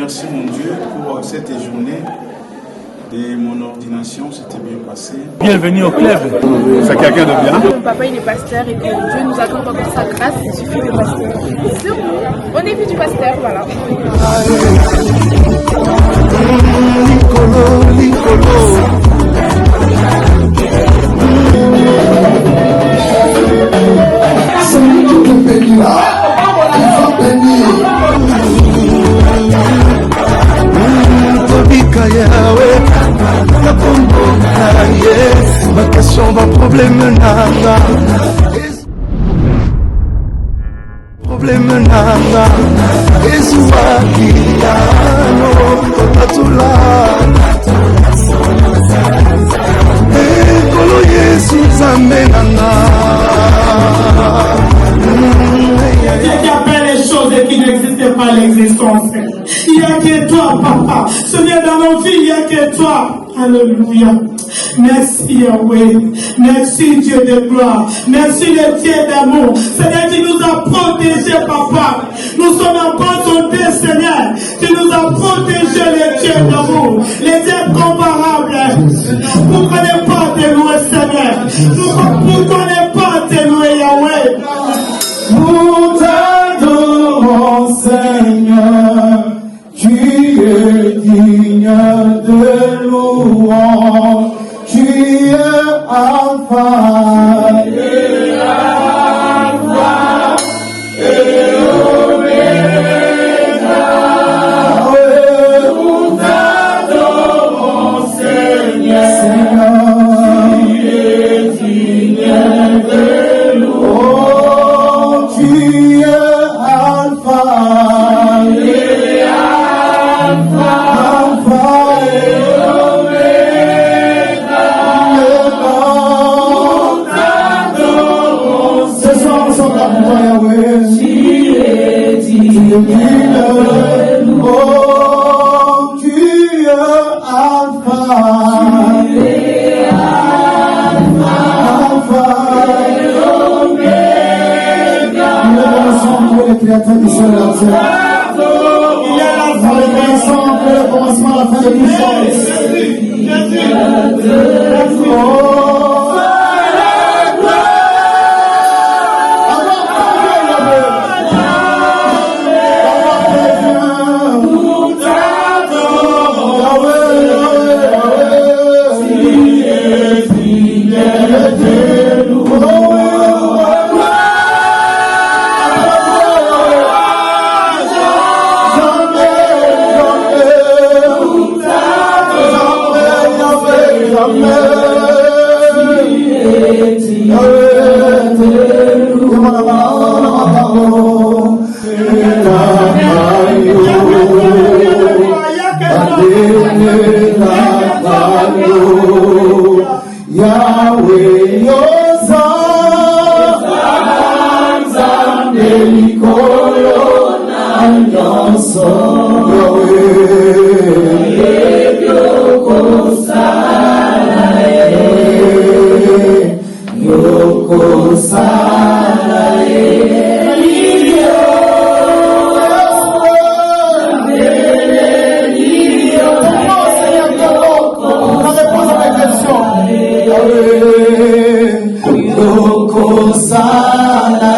Merci mon Dieu pour cette journée de mon ordination, c'était bien passé. Bienvenue au club. C'est quelqu'un de bien. Mon papa il est pasteur et que Dieu nous accorde encore sa grâce, il suffit de pasteur. Sur nous, on est vu du pasteur, voilà. Ma question va problème nana. Problème nana. Ezuakiano Tatula. Ekolo Yesu Zamenana. Dieu qui appelle les choses qui n'existaient pas l'existence. Il n'y a que toi, papa. Seigneur, dans nos vies, il n'y a que toi. Alléluia. Merci Yahweh. Merci Dieu de gloire. Merci le Dieu d'amour. Seigneur, tu nous as protégés, papa. Nous sommes en bonne santé, Seigneur. Tu nous as protégés, le Dieu d'amour. Les dieux comparables. Pourquoi ne pas te louer, Seigneur? Pourquoi ne pas te louer, Yahweh? Nous t'adorons, Seigneur. Tu es digne de louange. Tu es Alpha et Alpha et Omega. Nous t'adorons, Seigneur. Tu es digne de louange. Tu es Alpha et Alpha et Omega. Ce soir, nous sommes là pour toi, Yahweh. Tu es digne. Oh, tu es Alpha. Tu es Alpha et Omega. Nous reconnaissons pour les créateurs du ciel et de la terre. Nous reconnaissons pour le commencement à la fin de tout chose. Yahweh yoza Zambe likolo na nyonso Yahweh yokosala Sana,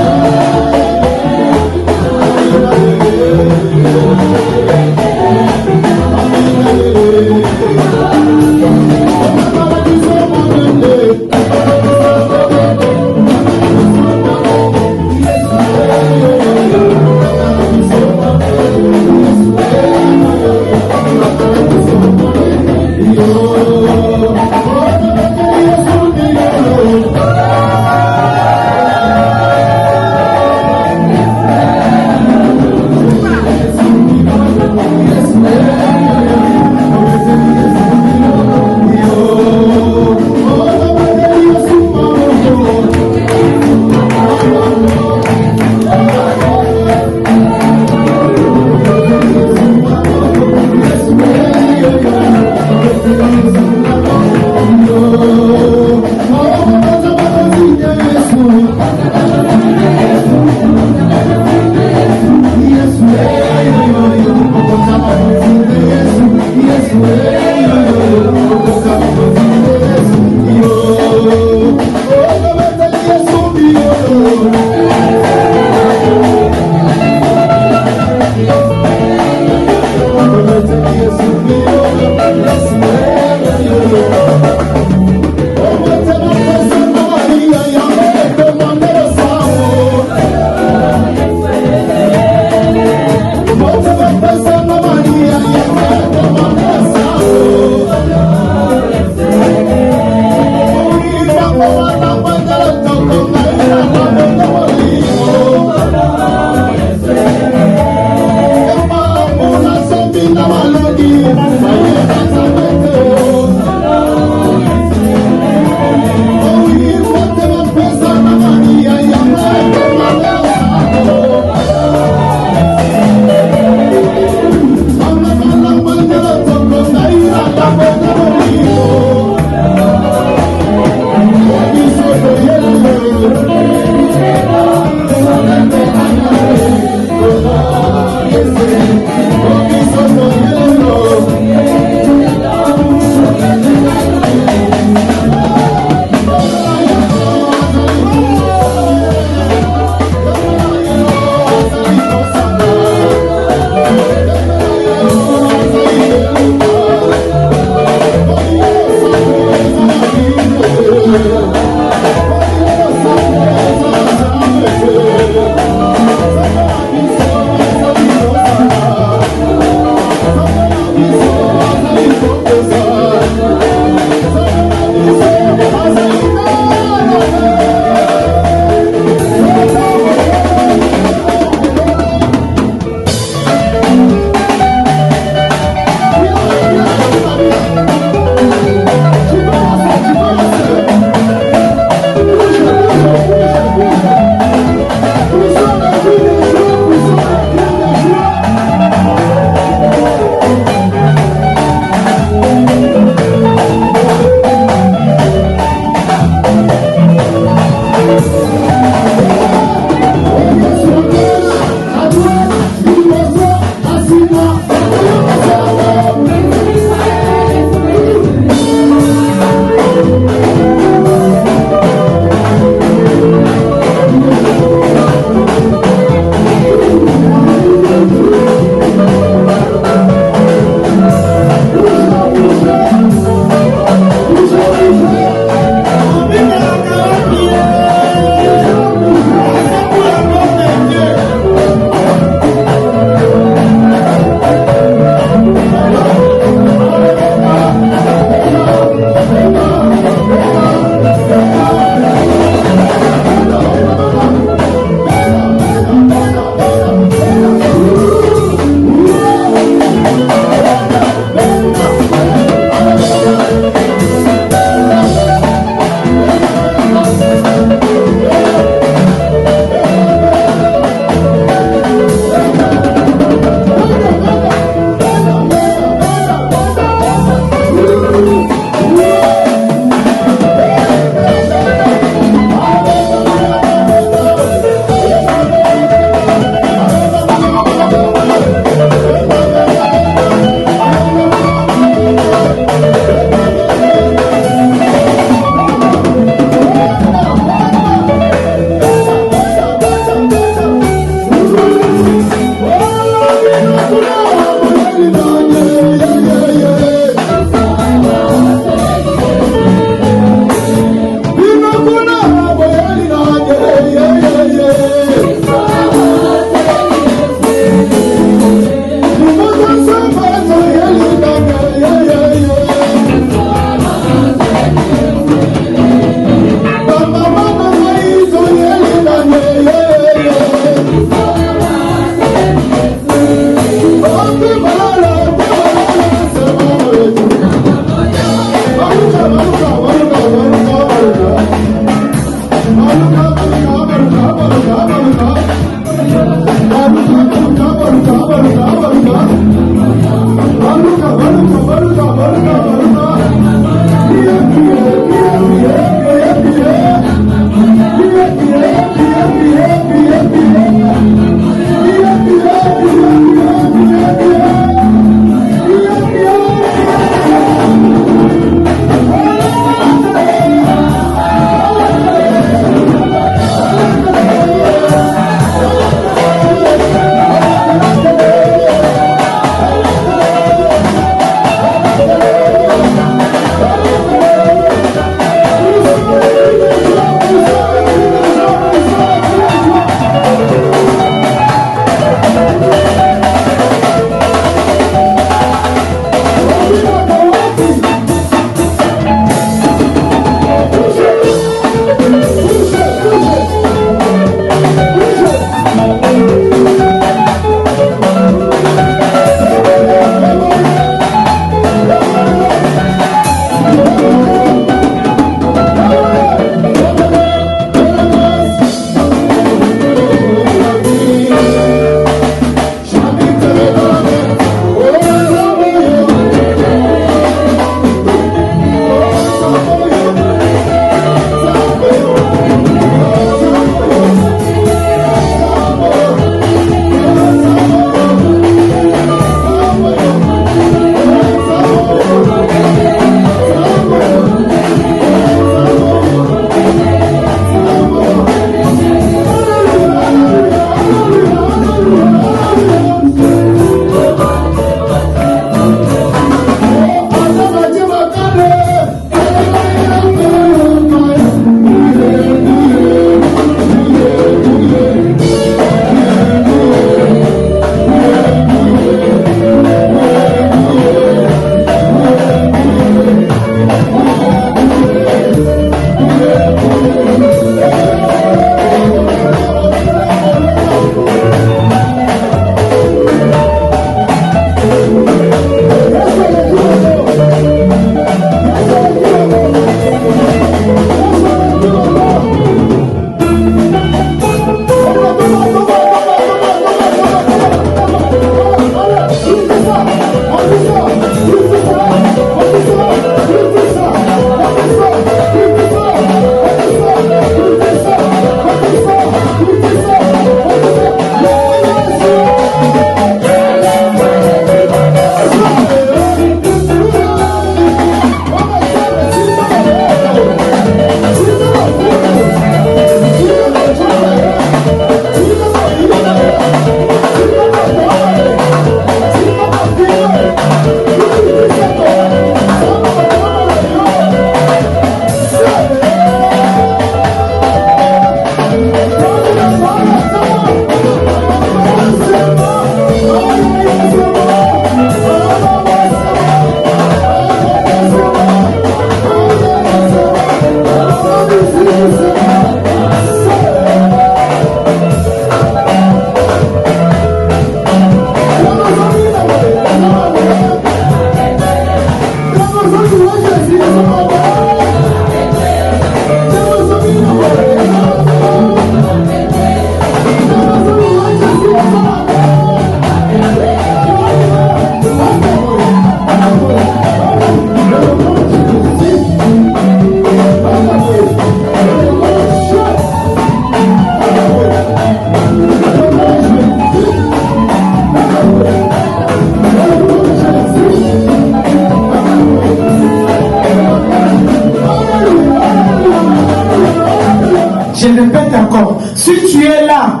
Je répète encore, si tu es là,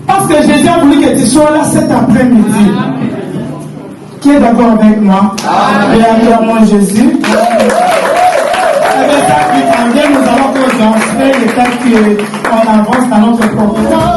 parce que Jésus a voulu que tu sois là cet après-midi, qui est d'accord avec moi? Et acclamons Jésus. Avec ça qui vient, nous allons danser le temps qu'on avance dans notre programme.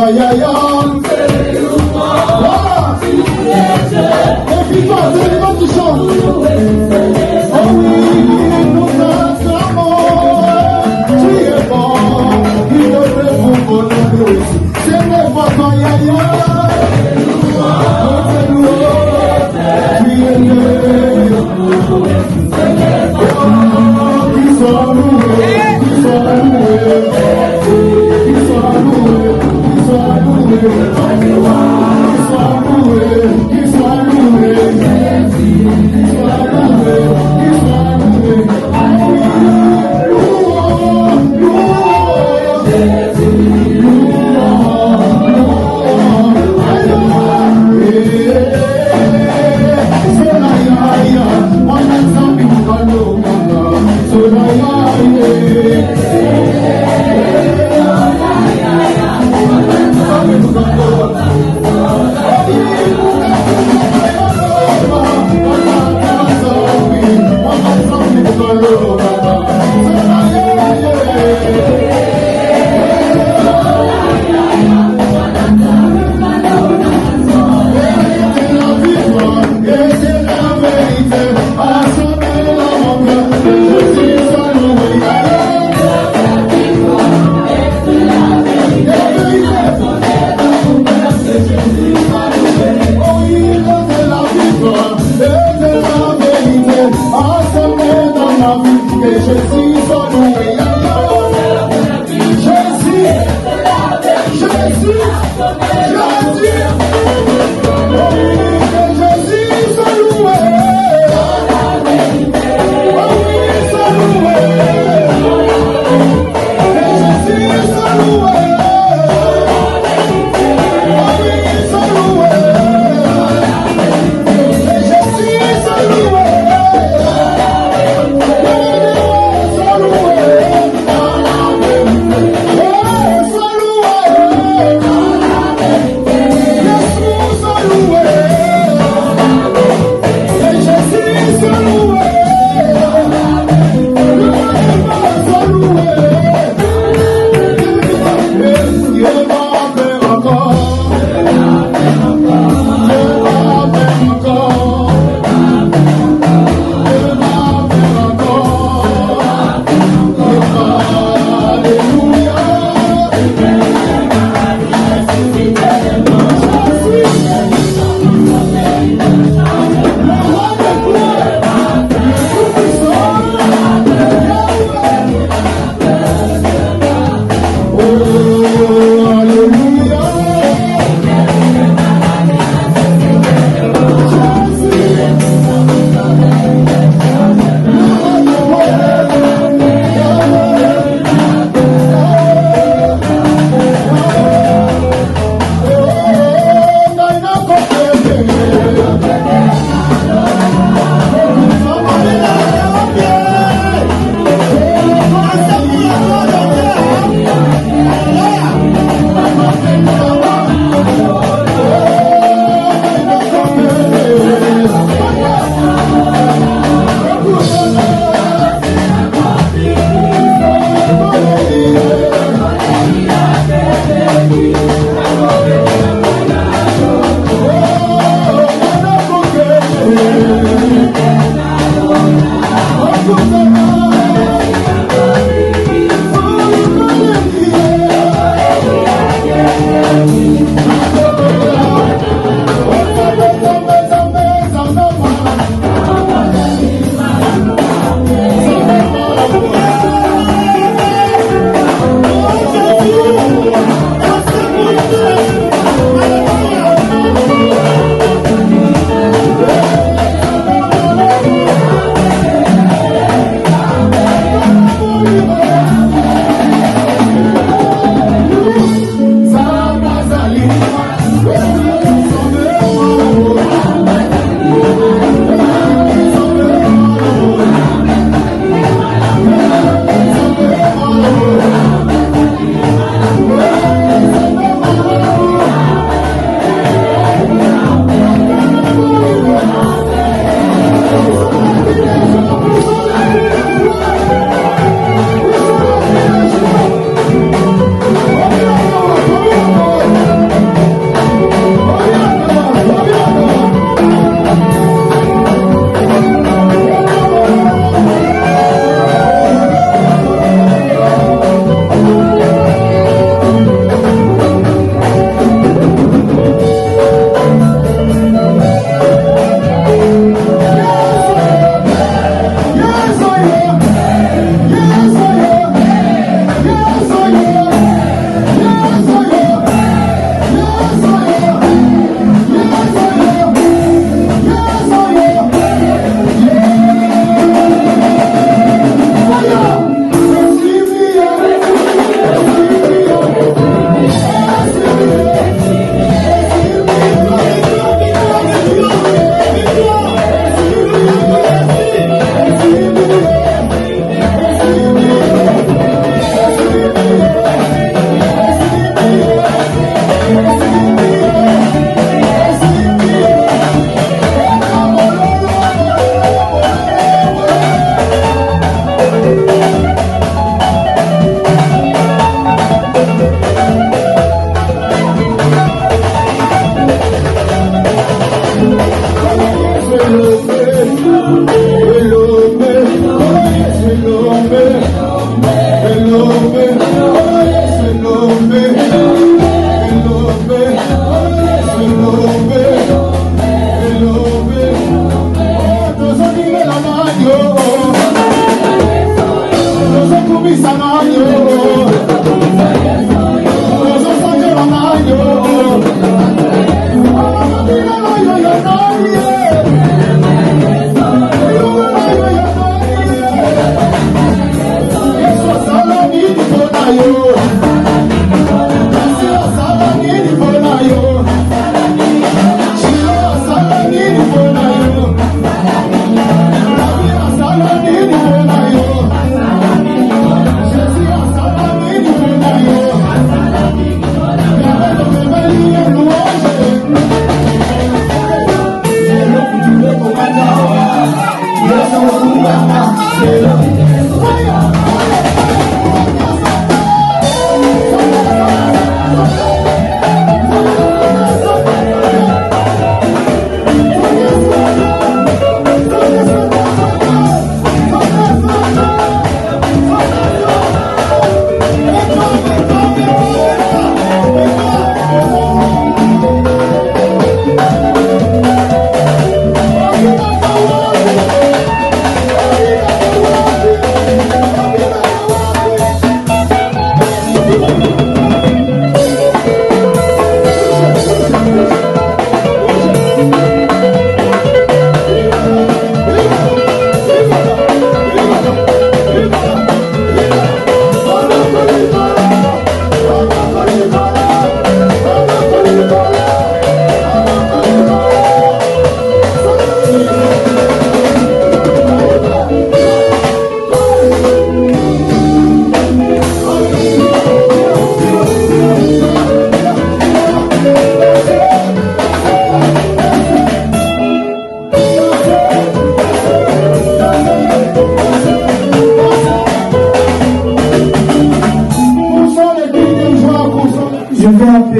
aïe aïe aïe. Voilà. Et puis toi, c'est les gens qui chantent. Oh oui, nous acclamons. Tu es bon, il ne répond pas de nous. C'est les voix aïe aïe aïe. C'est nous. Tu es le. Qui sont loués, qui sont loués. Qui sont loués, qui sont loués. Yeah.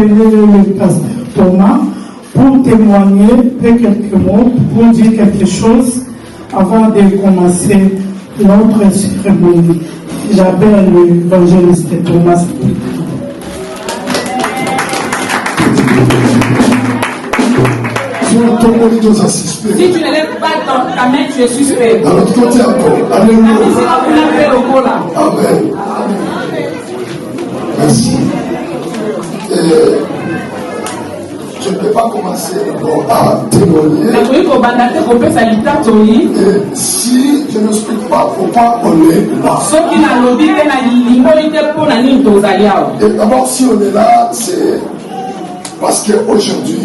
appeler le pasteur Thomas pour témoigner, faire quelques mots, pour dire quelque chose avant de commencer notre cérémonie. J'appelle l'évangéliste Thomas. Si tu ne lèves pas ta main, tu es suspect. Dans l'autre côté encore. Alléluia. Amen. Merci. Je ne peux pas commencer à témoigner. Et si je n'explique pas pourquoi on est là. Et d'abord, si on est là, c'est parce qu'aujourd'hui,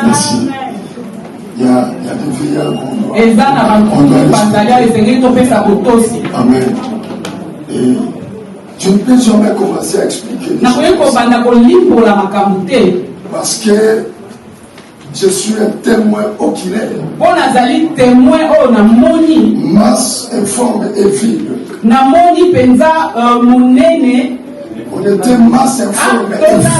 merci. Il y a des vieillards. Amen. Et je ne peux jamais commencer à expliquer. Parce que je suis un témoin oculaire. Masse, informe et vide. On était masse, informe et vide.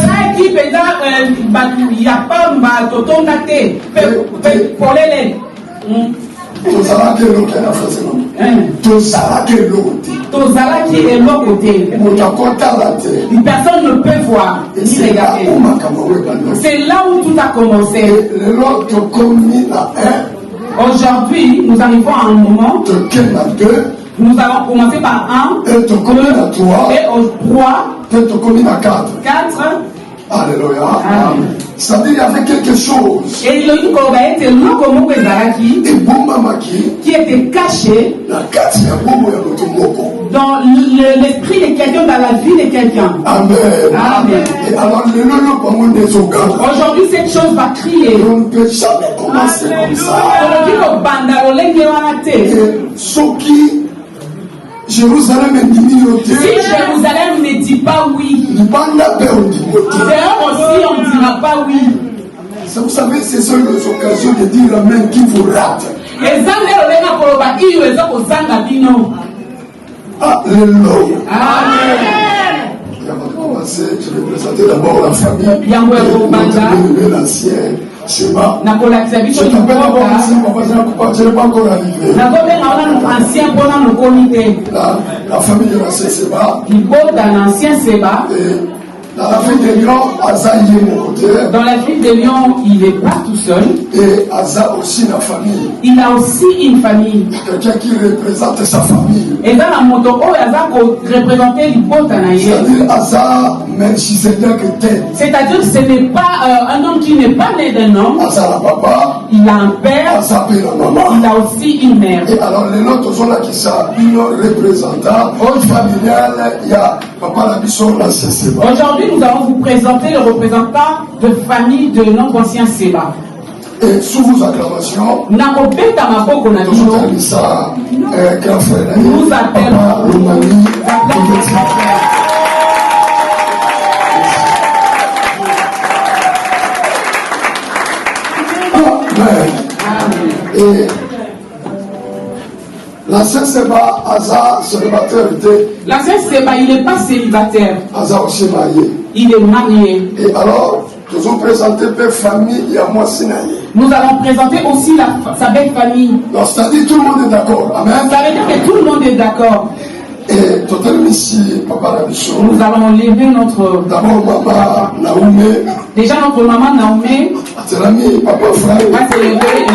Personne ne peut voir ni regarder. C'est là où tout a commencé. Aujourd'hui, nous arrivons à un moment. Nous allons commencer par 1, 2, et au 3, 4. Alléluia. C'est-à-dire qu'il y avait quelque chose qui était caché dans l'esprit de quelqu'un, dans la vie de quelqu'un. Amen. Amen. Et alors, aujourd'hui, cette chose va crier. On ne peut jamais commencer comme ça. Et ceux qui Jérusalem est si Jérusalem ne dit pas oui, d'ailleurs aussi on ne dira pas oui. Vous savez, ce sont les occasions de dire amen qui vous rate. Alléluia. Amen. Avant de commencer, je vais présenter d'abord la famille et l'ancien Seba. Je t'appelle d'abord l'ancien papa, je n'ai pas encore arrivé. La famille de l'ancien Seba. Et dans la ville de Lyon, Aza y est mon côté. Dans la ville de Lyon, il n'est pas tout seul. Et Aza aussi la famille. Il a aussi une famille. Quelqu'un qui représente sa famille. Et dans la moto, Aza représenter l'Ibotanaïe. C'est-à-dire Aza Melchizedek était. C'est-à-dire que ce n'est pas un homme qui n'est pas né d'un homme. Aza la papa. Il a un père. Aza la maman. Il a aussi une mère. Et alors les autres sont là qui sont une représentant familial. Il y a papa la bisson la CCB. Aujourd'hui, nous allons vous présenter le représentant de famille de notre ancien Seba. Et sous vos acclamations, nous appelons ça grand frère. Nous appelons Romani. Amen. Et l'ancien Seba, Aza, célibataire était. L'ancien Seba, il n'est pas célibataire. Aza aussi marié. Il est marié. Et alors, nous allons présenter belle famille et à moi Sinaï. Nous allons présenter aussi sa belle famille. Donc, c'est-à-dire tout le monde est d'accord. Amen. Ça veut dire que tout le monde est d'accord. Et totalement ici, papa Rabichon. Nous allons lever notre. D'abord, maman Naoumé. Déjà, notre maman Naoumé. C'est l'ami, papa Frère. Va se lever.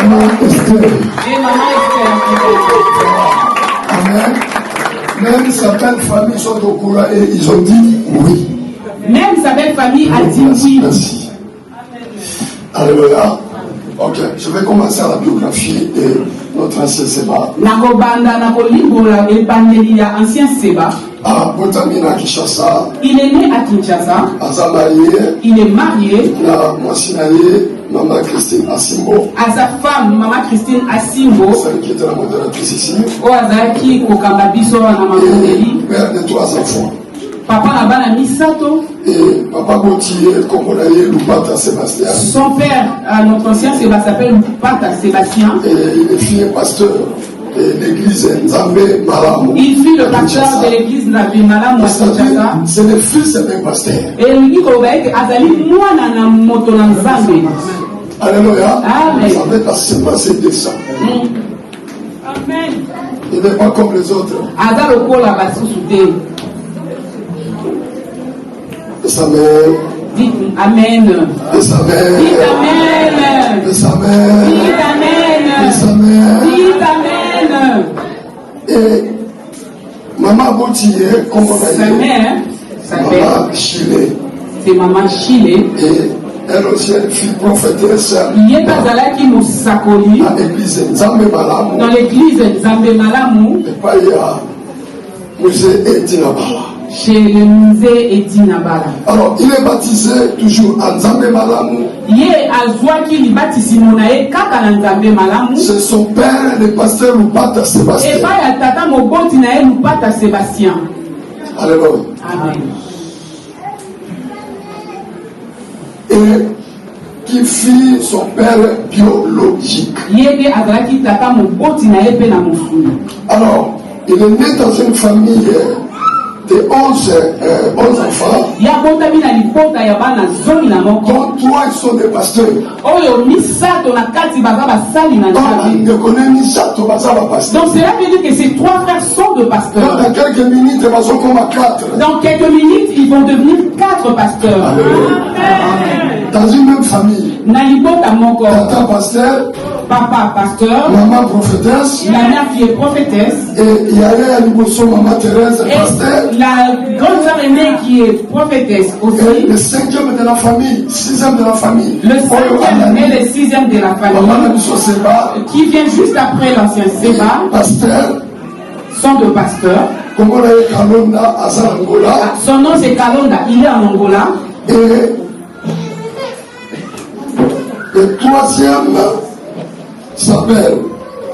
Maman Esther. Et maman Esther. Amen. Même certaines familles sont au courant et ils ont dit oui. Même sa belle famille a dit oui. Merci. Alléluia. Ok, je vais commencer à la biographie et notre ancien Seba. Ancien Seba. Ah, Botamina Kinshasa. Il est né à Kinshasa. Aza marié. Il est marié. La Moissinaye, Maman Christine Asimbo. À sa femme, Maman Christine Asimbo. Celle qui était la modératrice ici. Ozaki Kokambabiso Namamondeli. Père de 3 enfants. Papa Nabana Misato. Et Papa Gauthier, Komolaye, Lupata Sébastien. Son père, notre ancien Sébastien, s'appelle Lupata Sébastien. Et il est fils pasteur. l'église Nzambe Malamu. Il fut le pasteur de l'église Nzambe Malamu à Kinshasa. C'est le fils d'un pasteur. Et il dit que Azali mwana na moto na Nzambe. Alléluia. Amen. Ça va être assez passé de ça. Amen. Il n'est pas comme les autres. Azali okola basusude. Et sa mère. Dites Amen. Et sa mère. Dites Amen. Et sa mère. Dites Amen. Et sa mère. Dites Amen. Et maman Gauthier, comme on a dit. Sa mère s'appelle Maman Chile. c'est maman Chile. Et elle aussi, elle fut prophétesse Yekazalaki Moussakoli à l'église Nzambe Malamu. dans l'église Nzambe Malamu Et pas il y a Musée Etinabala. chez le musée Etinabala. Alors, il est baptisé toujours à Nzambe Malamu. Ye azwaki libatisi monae kaka na Nzambe Malamu. C'est son père, le pasteur Lupata Et Sébastien. pas ya tata moboti na ye Lupata Sébastien. Alléluia. Amen. Et qui fut son père biologique. Yede azalaki tata moboti na ye pe na mosuni. Alors, il est né dans une famille de 11 enfants, Ya botami na libota ya bana zomi na moko. dont 3 sont des pasteurs. Oyo misato na kati baza basali na Donc, Nzambe. on ne connaît ni ça, tu vas savoir pasteur. Donc cela veut dire que ces 3 frères sont de Donc, pasteurs. dans quelques minutes, ils vont comme à 4. Dans quelques minutes, ils vont devenir 4 pasteurs. Dans une même famille. Nalibota moko, Tata pasteur, papa pasteur, maman prophétesse, la mère qui est prophétesse, et il y a à Liboso, maman Thérèse, pasteur. et la grande sœur aînée qui est prophétesse Et aussi. le 5e de la famille, 6e de la famille. Le 5e et le 6e de la Maman famille, Nabiso Seba, qui vient juste après l'ancien Séba, pasteur, sont de pasteurs. Kongo na ye Kalonda, Azar Angola. Son nom c'est Kalonda, il est en Angola. Et le 3e s'appelle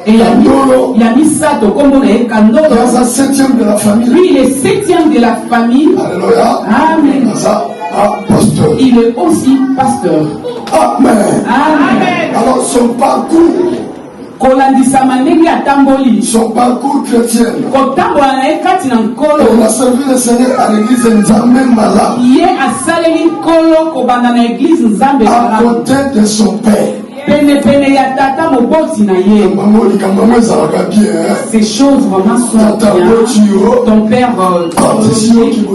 Et il Kandolo, a mis Sato, comme on est Kandolo. qui est la 7e de la famille. Lui, il est 7e de la famille. Alléluia. Amen. Aza, pasteur. Il est aussi pasteur. Amen. Amen. Alors son parcours Kolandisama ndenge atamboli. son parcours chrétien. Kotambola na ye kati na nkolo. On a servi le Seigneur à l'église Nzambe Malamu. Ye asaleli nkolo kobanda na église Nzambe À Malamu. côté de son père. Pene ya tata moboti na ye. Maman, il a bien. Ces choses vraiment sont Tata bien. Botio, Ton père,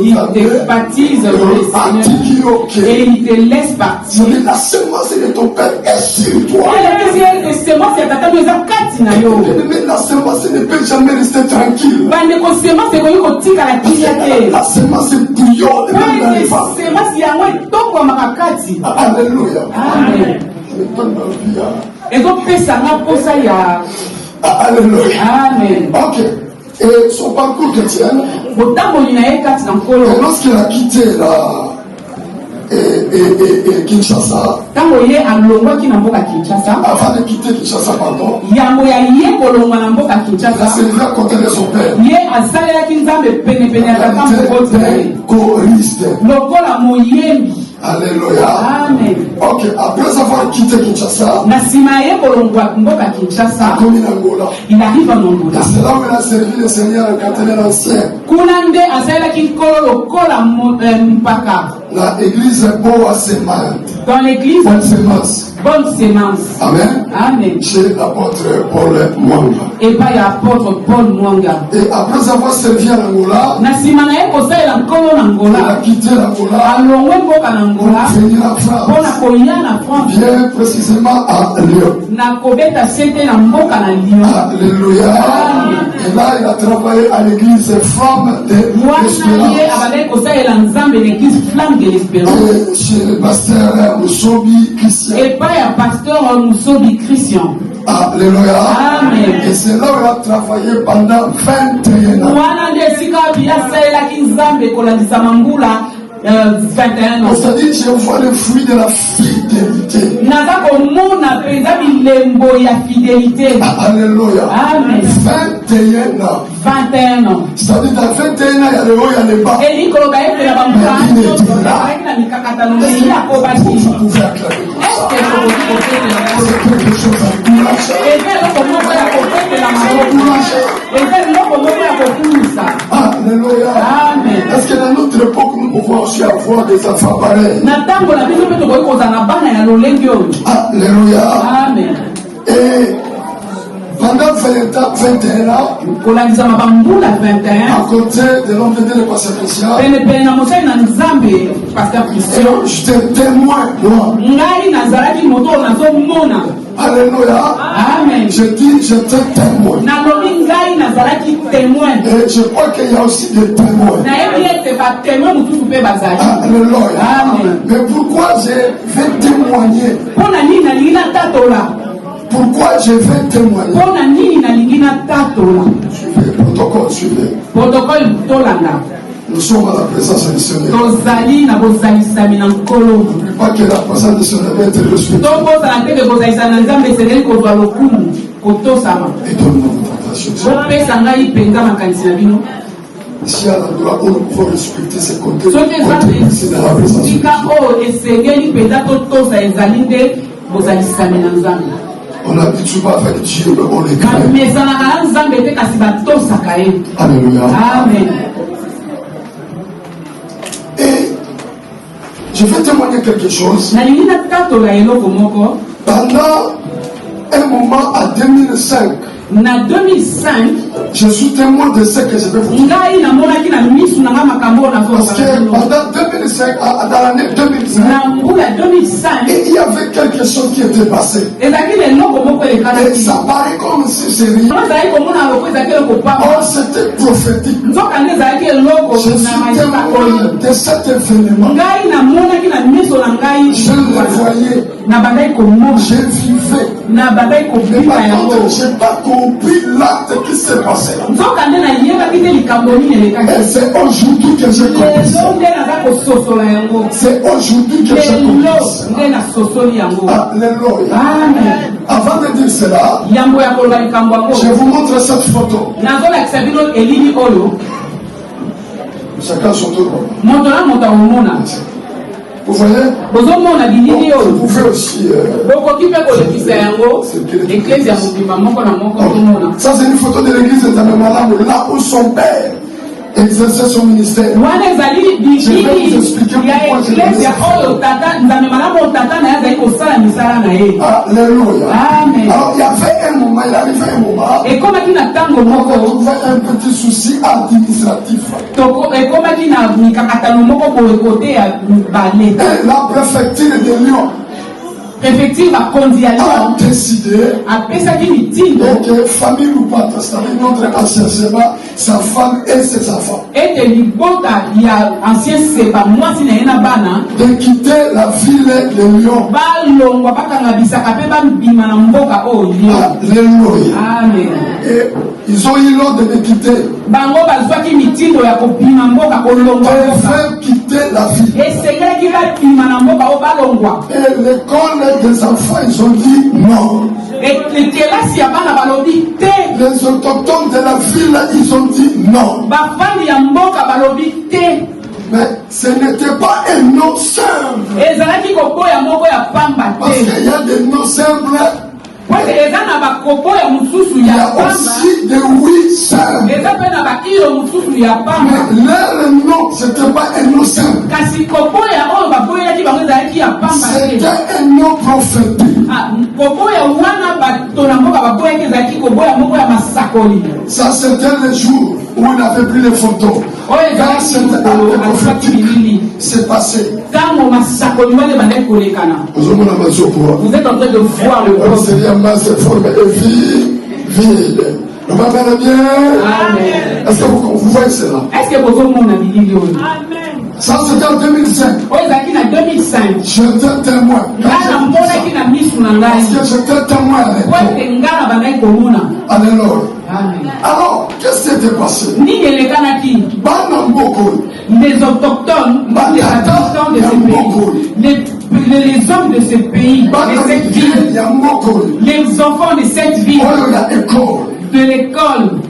il te baptise dans le Seigneur et il te laisse partir. c'est la semence de ton père est sur toi. Et la semence ya tata nous a kati na yo. Mais la semence ne peut jamais rester tranquille. Bandeko semence ekoki kotikala tika te. La semence bouillonne même dans les femmes. semence yango etongwamaka kati. Alléluia. Amen. Je donne ma vie à... ezopesanga mposa ya Alléluia. amen. Ok. Et son parcours chrétien, botamboli na ye kati na nkolo et lorsqu'il a quitté Kinshasa, ntango ye alongwaki na mboka Kinshasa, avant de quitter Kinshasa, pardon, yambo ya ye kolongwa na mboka il a Kinshasa, servi à côté de son père. ye asalelaki nzambe penepene ya tata moboti na ye Choriste. lokola moyembi. Alléluia. Amen. Ok, après avoir quitté Kinshasa, Na nsima ya ye kolongwa mboka Kinshasa, comme in Angola, il arrive en Angola. c'est là où il a servi le Seigneur en Catholique ancien, kuna nde asalelaki nkolo lokola mpaka dans l'église Boasemant, dans l'église bonne sémence. bonne sémence. Amen. Amen. Chez l'apôtre Paul Mwanga. Et pas l'apôtre Paul Mwanga. Et après avoir servi en Angola, Na nsima na ye kosalela nkolo na il a Angola, quitté l'Angola alongwe mboka na Angola pour venir en mpona France, koya na France bien précisément à Lyon. na kobeta sete na mboka na Lyon. Alléluia. Et là, il a travaillé à l'église Femme de Mwana ye l'Espérance. abandaki kosalela nzambe l'église Flamme de l'Espérance. Et chez le pasteur Moussobi Christian. Et pas ya pasteur Moussobi Christian. Alléluia. Amen. Et c'est là où il a travaillé pendant 21 ans. Mwana nde esika wapi asalelaki nzambe kolandisa mangula 21 ans. C'est-à-dire, je vois le fruit de la fidélité. naza komona mpenza bilembo ya fidélité. Alléluia. Amen. 21 ans. 21 ans. C'est-à-dire, dans 21 ans, il y a le haut, il y a le bas. elikoloba epela bamuzalaki na mikakatano mei akobaki. Vous pouvez acclamer comme ça. Est-ce que tokoki kopetela C'est quelque chose à encourager. eza eloko moko ya kopetela maboko aussi avoir des enfants pareils. Alléluia. Amen. Et pendant 21 ans, à côté de l'homme de Dieu, le pasteur Christian, j'étais témoin, moi. Alléluia. Amen. Je dis, j'étais témoin. Et je crois qu'il y a aussi des témoins. Alléluia. Mais pourquoi je vais témoigner? Pourquoi je vais témoigner? Suivez, protocole, suivez. Nous sommes à la présence missionnaire. N'oublie pas que la présence missionnaire va être respectée. Et donne-nous une tentation. Ici à l'endroit où nous pouvons respecter ces côtés, c'est dans la présence missionnaire. On n'habite pas avec Dieu, mais on est craint. Alléluia. Amen. Et je vais témoigner quelque chose. Pendant un moment à 2005, je suis témoin de ce que je vais vous dire. Parce que pendant 2005, dans l'année 2005, il y avait quelque chose qui était passé. Et ça paraît comme si c'est rien. Or, c'était prophétique. Je suis témoin de cet événement. Je le voyais. Je vivais. Mais par contre, je n'ai pas compris l'acte qui s'est passé. Et c'est aujourd'hui que j'ai compris. C'est aujourd'hui que j'ai compris. Alléluia. Avant de dire cela, je vous montre cette photo. Chacun son tour. Vous voyez? Vous pouvez aussi. Ça, c'est une photo de l'église de Tamemalam, là où son père exerçait son ministère. Je vais vous expliquer pourquoi je l'ai dit. Alléluia. Alors, il y avait un moment, il arrivait un moment, on trouvait un petit souci administratif. Et la préfecture de Lyon a décidé que famille ou pas, c'est-à-dire notre ancien Seba, sa femme et ses enfants, de quitter la ville de Lyon. Alléluia. Et ils ont eu l'ordre de quitter. De faire quitter la ville. Et l'école des enfants, ils ont dit non. Les autochtones de la ville, ils ont dit non. Mais ce n'était pas un nom simple. Parce qu'il y a des noms simples. Il y a aussi des oui saints. Mais leur nom, ce n'était pas un nom simple. C'était un nom prophétique. Ça, c'était le jour où on avait pris les photos. Quand cet acte prophétique s'est passé. Vous êtes en train de voir le corps. Seigneur, masse forme et vide. Le papa est bien. Amen. Est-ce que vous voyez cela? Est-ce que vous avez Amen. Ça, c'était en 2005. J'étais témoin. Parce que j'étais témoin à l'époque. Alléluia. Alors, qu'est-ce qui s'était passé? Les autochtones, les hommes de ce pays, de cette ville, les enfants de cette ville, de l'école,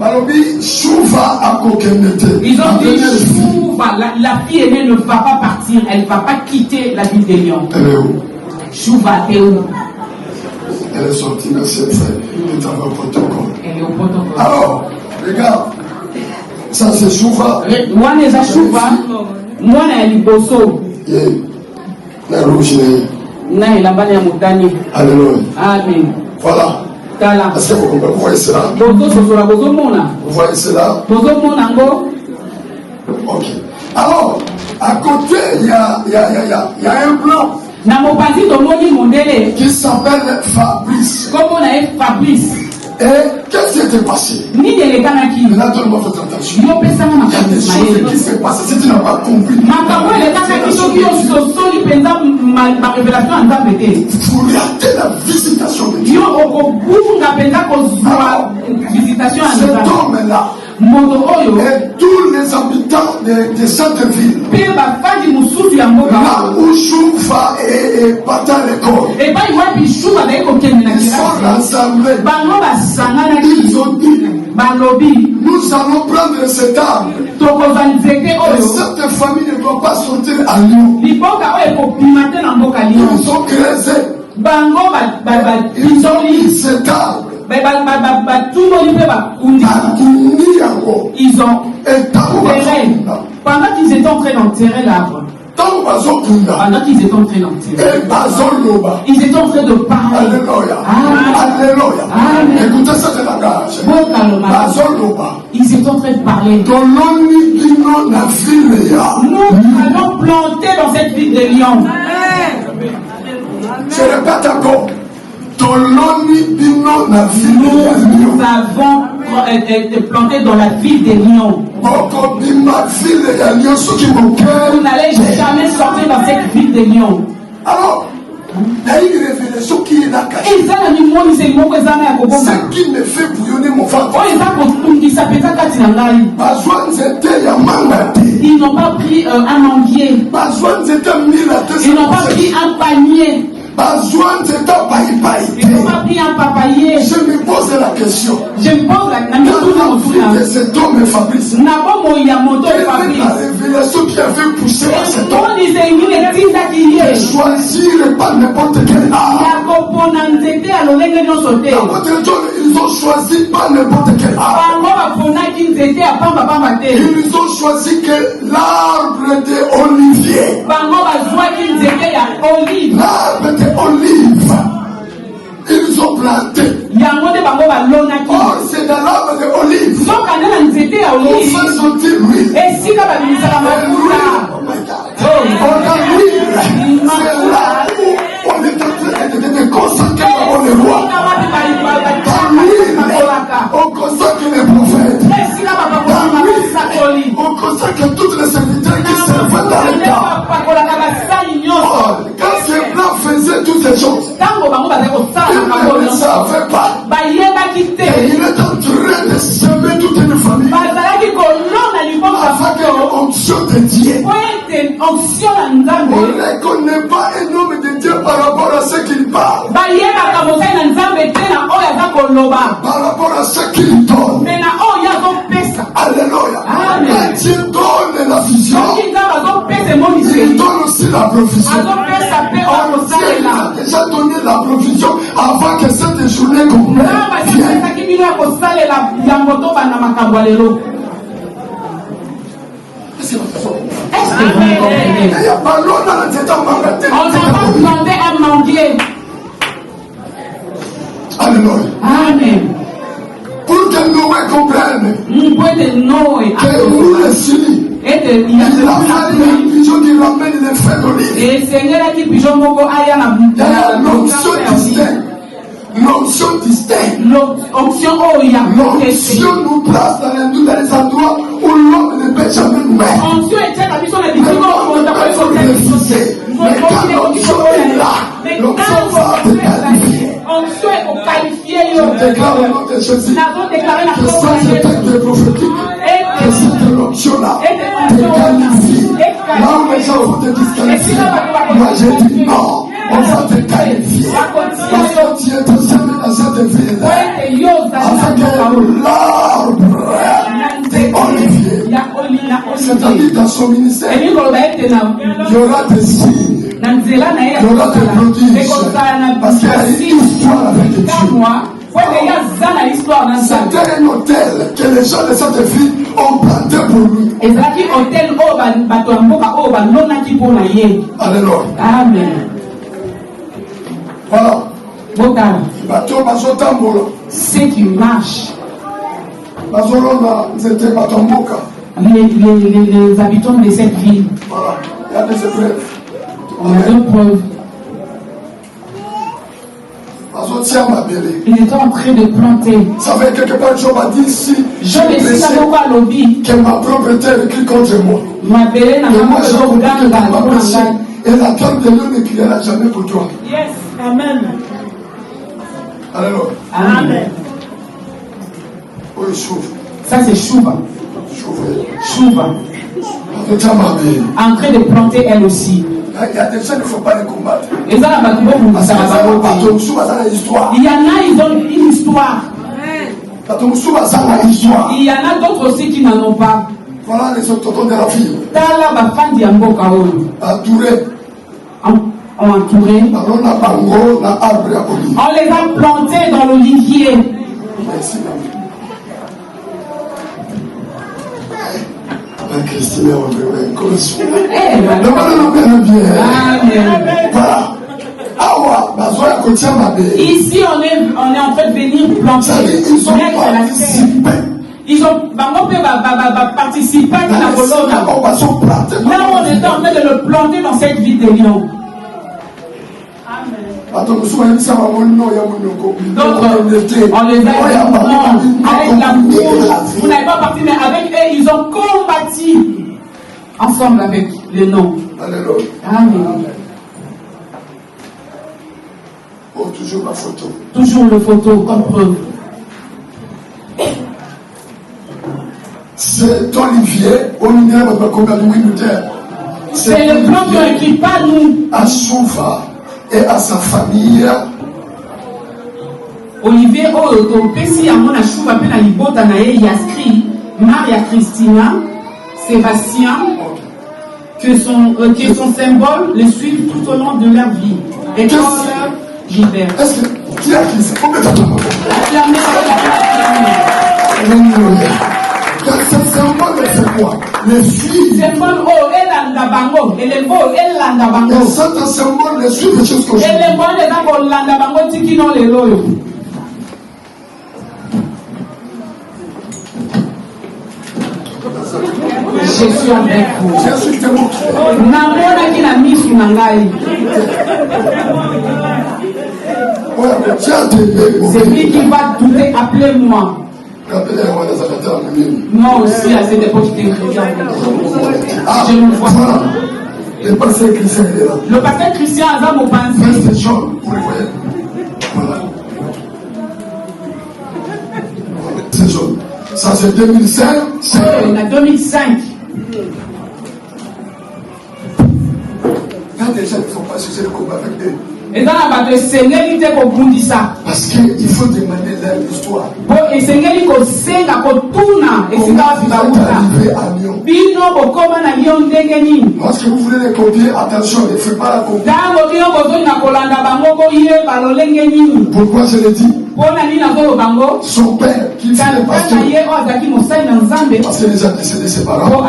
ils ont dit Chouva, la fille aînée ne va pas partir, elle ne va pas quitter la ville de Lyon. Chouva, t'es où? Elle est sortie, merci, elle est dans le protocole. Elle est au protocole. Alors, regarde, ça c'est Chouva. Mwana ya liboso. Na rouge na elambani ya motani. Alléluia. Amen. Voilà. Tala. Est-ce que vous voyez cela? Vous voyez cela? Ok. Alors, à côté, il y a un blanc qui s'appelle Fabrice. Et qu'est-ce qui était passé? Maintenant, tout le monde fait attention. Il y a des choses qui se passent. Si tu n'as pas compris, vous ratez la visitation de Dieu. Cet homme-là et tous les habitants de cette ville, là où Choufa et Pata l'école, ils sont rassemblés. Ils ont dit, nous allons prendre cet arbre. Et cette famille ne doit pas sortir à Lyon. Ils ont creusé. Ils ont mis cet arbre. Ils ont pendant qu'ils étaient en train d'enterrer l'arbre, pendant qu'ils étaient en train d'enterrer, ils étaient en train de parler. Alléluia. Alléluia. Écoutez ce langage. Ils étaient en train de parler. Nous allons planter dans cette ville de Lyon. Je répète encore. Nous avons été plantés dans la ville de Lyon. Vous n'allez jamais sortir dans cette ville de Lyon. Alors, il y a une révélation qui est là cachée. Ce qui me fait bouillonner mon ventre. Ils n'ont pas pris un manguier. Ils n'ont pas pris un panier. Ils n'ont pas pris un papayer. Je me pose la question. Je me pose la question. De cet homme Fabrice. Quelle est la révélation qui avait poussé à cet homme de choisir pas n'importe quel art. Ils ont choisi pas n'importe quel art. Ils ont choisi que l'arbre de olivier. L'arbre de olive. Ils ont planté. Or, c'est dans l'arbre de olive. On fait sortir l'huile. Oh my God. On a l'huile. C'est là où on est en train de consacrer le roi. Dans l'huile, on consacre les prophètes. Dans l'huile, on consacre toutes les serviteurs qui servent dans le temps. Quand ces blancs faisaient toutes ces choses, ils ne savaient pas. Et il est en train de semer toute une famille avec l'onction de Dieu. On ne reconnaît pas un homme de Dieu par rapport à ce qu'il parle, par rapport à ce qu'il donne. Alléluia. Quand Dieu donne la vision, il donne aussi la provision. Dieu a déjà donné la provision avant que cette journée complète vienne. Est-ce que vous comprenez? On n'a pas demandé un manguier. Alléluia. Amen. Pour que Noé comprenne que vous le suivez. Il a fallu un pigeon qui ramène les feuilles d'olive. Il y a l'onction distincte. L'onction distincte. L'onction nous place dans les endroits où l'homme ne peut jamais nous mettre. Mais quand l'onction est là, l'onction va te qualifier. Je déclare au nom de Jésus que cette texte prophétique, que cette onction-là te qualifie. Là où les gens vont te disqualifier, moi j'ai dit non, on va te qualifier. Parce que tu es semé dans cette ville avec l'arbre d'olivier. C'est-à-dire dans son ministère, il y aura des signes. Il y aura des prodiges. Parce qu'il y a une histoire avec Dieu. C'était un hôtel que les gens de cette ville ont planté pour lui. Alléluia. Amen. Voilà. Bateau, ceux qui marchent. Les habitants de cette ville. Voilà. Il y a des épreuves. On a deux preuves. Il était en train de planter. Ça fait quelque part, Job a dit ici, que ma propriété est écrite contre moi. Et moi, et la terre de l'homme ne criera jamais pour toi. Yes, Amen. Alléluia. Amen. Oh, Chouva. Ça, c'est Chouva. Chouva. En train de planter elle aussi. Il y a des gens qu'il ne faut pas les combattre. Il y en a, ils ont une histoire. Il y en a d'autres aussi qui n'en ont pas. Voilà les autochtones de la ville. Entourés. On les a plantés dans l'olivier. Merci. Christine, ici on est en fait venir planter. Ils ont participé à la colonne. Là on est en train de le planter dans cette ville de Lyon. Donc, on les a avec l'amour. Vous n'avez pas parti, mais avec eux, ils ont combattu ensemble avec le nom. Alléluia. Amen. Oh, toujours ma photo. Toujours le photo comme preuve. C'est Olivier, c'est le plan qui ont écrit, pas nous. À Chouva et à sa famille. Olivier, Pessi, à mon Chouva, puis la Libota, il y a écrit Maria Christina, Sébastien, que son symbole les suivent tout au long de leur vie. Et Paul Gilbert. Est-ce que qui a qui c'est? Ce symbole, c'est quoi? Les filles. Symbole O, Elanda Bango, et les beaux, Elanda Bango. Et ça, un symbole, les suivent les choses que je dis. Et les beaux, les Bango, Elanda Bango, Tiki, non, les loyaux. Je suis avec vous. Namona qui n'a mis sur Nangaï. C'est lui qui va douter, appelez-moi. Moi aussi, à cette époque, j'étais chrétien. Je me vois. Le pasteur Christian est là. Le pasteur Christian a mon pensée. C'est jaune, vous le voyez. Voilà. C'est jaune. Ça, c'est 2005. On a 2005. Il y a des gens qui ne sont pas chercher le combat avec eux. Et dans la bataille, Seigneur, il parce qu'il faut demander leur histoire. Et Seigneur, il faut senga kotuna. Et c'est là que arrivé à Lyon. Lorsque vous voulez les copier, attention, ne faites pas la copie. Pourquoi je le dis? Son père, qui fait le pasteur, parce qu'il est déjà décédé ses parents,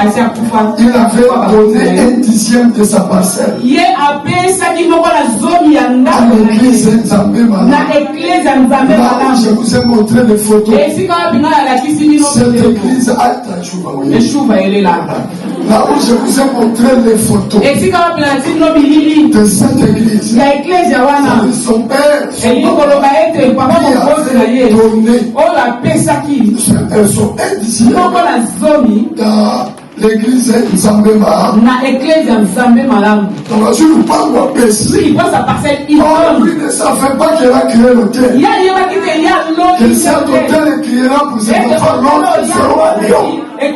il avait donné 1/10 de sa parcelle à l'église Nzambema. Là où je vous ai montré les photos, cette église a elle est là. Là où je vous ai montré les photos de cette église, son père, qui avait donné son 1/10 dans l'église Nzambema. Donc, je vous parle de Pessi. Lui ne savait pas qu'elle a créé l'hôtel. Que cet hôtel créera pour ses enfants l'autre qui seront à Lyon. Et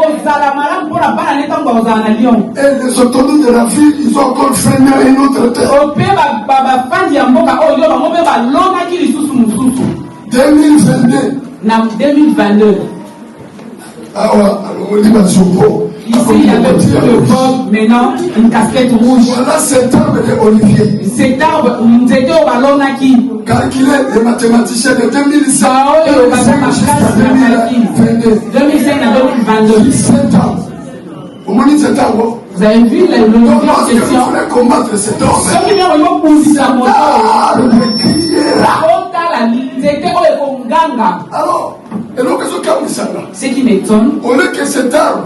les autonomes de la ville, ils ont encore freiné un autre hôtel. 2022. Ah ouais, on dit ma soupe. Ici, il y a le Bob, maintenant, une casquette rouge. Voilà cet arbre de Olivier. Cet arbre, c'était au ballon qui. Calculez les mathématiciens de 2005 à 2022. 2005 à 2022. 7 ans. Au moins 7 ans, Vous avez vu le Donc, en lorsque vous question? voulez combattre cet homme, Ceux qui viennent au pouvoir, le criera. Alors, et donc, ce qui m'étonne, au lieu que cet arbre,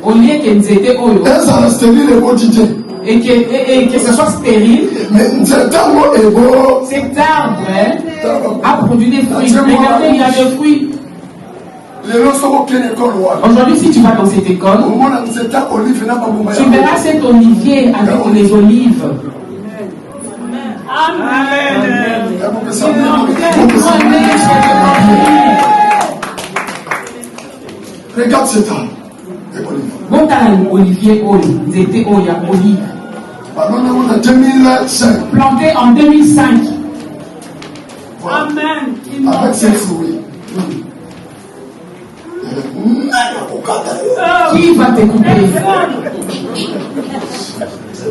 au lieu que nous étions ça reste stérile et quotidien. et que ce soit stérile, Mais cet arbre est beau. cet arbre a produit des fruits. Regardez, il y a des fruits. Aujourd'hui, si tu vas dans cette école, tu verras cet olivier avec les olives. Amen. Regarde cet arbre. Bon, t'as l'olivier, c'était olive. En 2005. Planté en 2005. Amen. Avec ses fruits. Qui va te couper?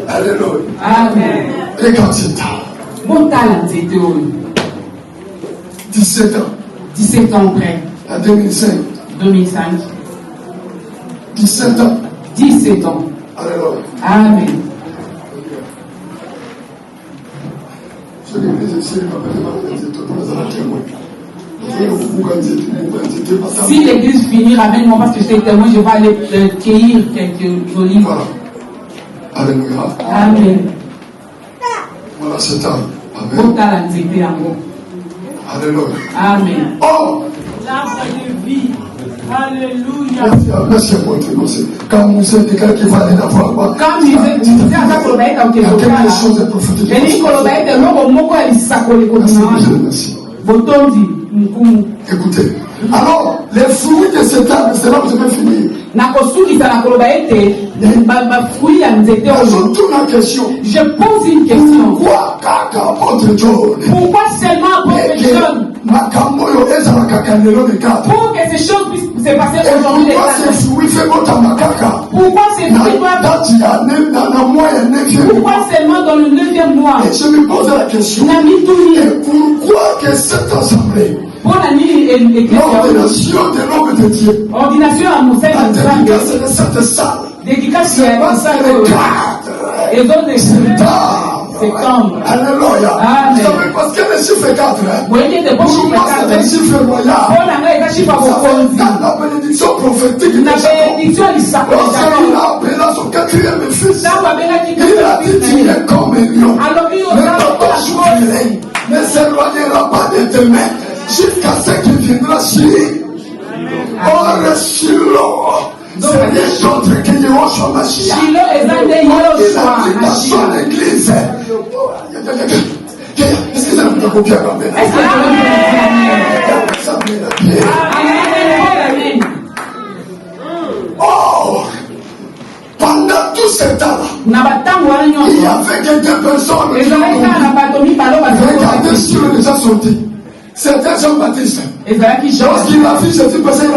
Alléluia. Amen. Regarde cet arbre. Bon, t'as c'était 17 ans. 17 ans après. En 2005. 2005. 17 ans. 17 ans. Alléluia. Amen. Je l'église ici, Si l'église finit, ramène-moi parce que j'étais témoin, je vais aller cueillir quelques olives. Voilà. Alléluia. Amen. Voilà cet arbre. Amen. Alléluia. Amen. Oh! L'arbre de vie. Alléluia. Merci à vous d'être quand vous êtes quelqu'un qui va aller la voir. Quand il disait à sa colobaïte, il y a quelque chose de prophétique. dit colobaïte, non, mon quoi, il s'accole comme ça. Merci. Écoutez. Alors, les fruits de cet arbre, c'est là que je vais finir. Surtout la question. Je pose une question. Pourquoi seulement apôtre John? Pour que ces choses puissent se passer aujourd'hui. Pourquoi ces fruits Pourquoi ces fruits Pourquoi seulement dans le 9e mois? Et je me pose la question. Pourquoi que cette assemblée, l'ordination de l'homme de Dieu, la dédicace de cette salle, c'est parce que le 4 septembre. Alléluia. Vous savez, parce que le chiffre 4, pour moi c'est un chiffre royal. Dans la bénédiction prophétique de Jacob, lorsqu'il a appelé son 4e fils, il a dit tu es comme un lion. Mais papa souffrirait, ne s'éloignera pas de tes mains jusqu'à ce qu'il viendra chez or Shiloh. C'est les autres qui y ont son Mashiach. Shiloh est un des Yoshua. Dans son église. Est-ce que ça vous a copié à la main? Est-ce que Amen. Oh! Pendant tout ce temps-là, il y avait quelques personnes qui ont regardé sur le déjà sorti. C'était Jean-Baptiste. Lorsqu'il a vu cette personne,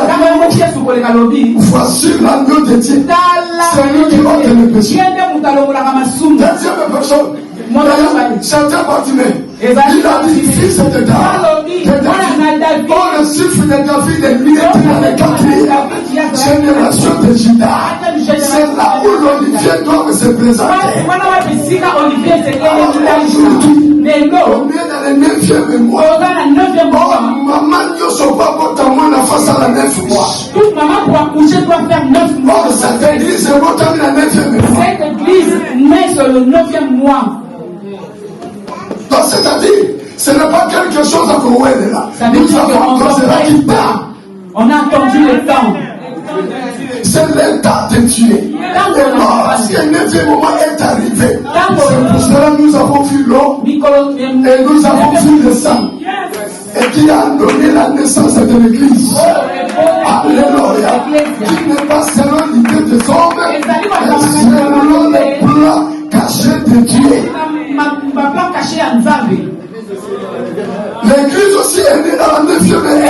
voici l'agneau de Dieu. C'est lui qui ôte le péché. Deuxième personne, certains Bartimée. Il a dit fils de David. Oh, le chiffre de David est lui dans la 4e génération de Judas. C'est là où l'Olivier doit se présenter. On est dans le 9e mois. Oh, maman, nous sommes pas pour la face à la 9 mois. Toute maman pour accoucher doit faire 9 mois. Oh, cette église est montée dans le 9e mois. Cette église naît sur le 9e mois. Donc, c'est-à-dire, ce n'est pas quelque chose à Koué là. Nous avons encore cela qui part. On a attendu le temps. C'est le temps de Dieu. Et lorsque le 9e moment est arrivé, c'est pour cela que nous avons vu l'eau et nous avons vu le sang. Et qui a donné la naissance de l'église. Alléluia. Qui n'est pas selon l'idée des hommes, mais selon le plan caché de Dieu. L'église aussi est née dans la 9e heure.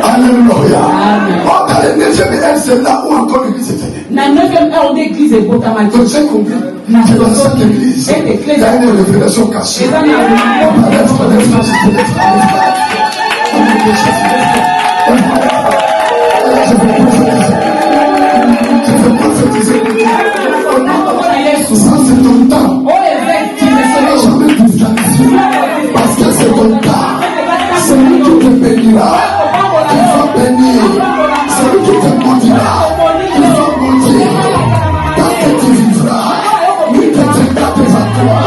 Alléluia. Dans la 9e heure, c'est là où encore l'église était née. La 9e heure, l'église est beau. Donc j'ai compris que dans cette église, il y a une révélation cachée. Ça c'est ton temps. Jamais disqualifié. Parce que c'est ton temps. C'est lui qui te bénira. Qui va bénir. C'est lui qui te maudira. Qui va maudire. Tant que tu vivras, lui te tiendra devant toi.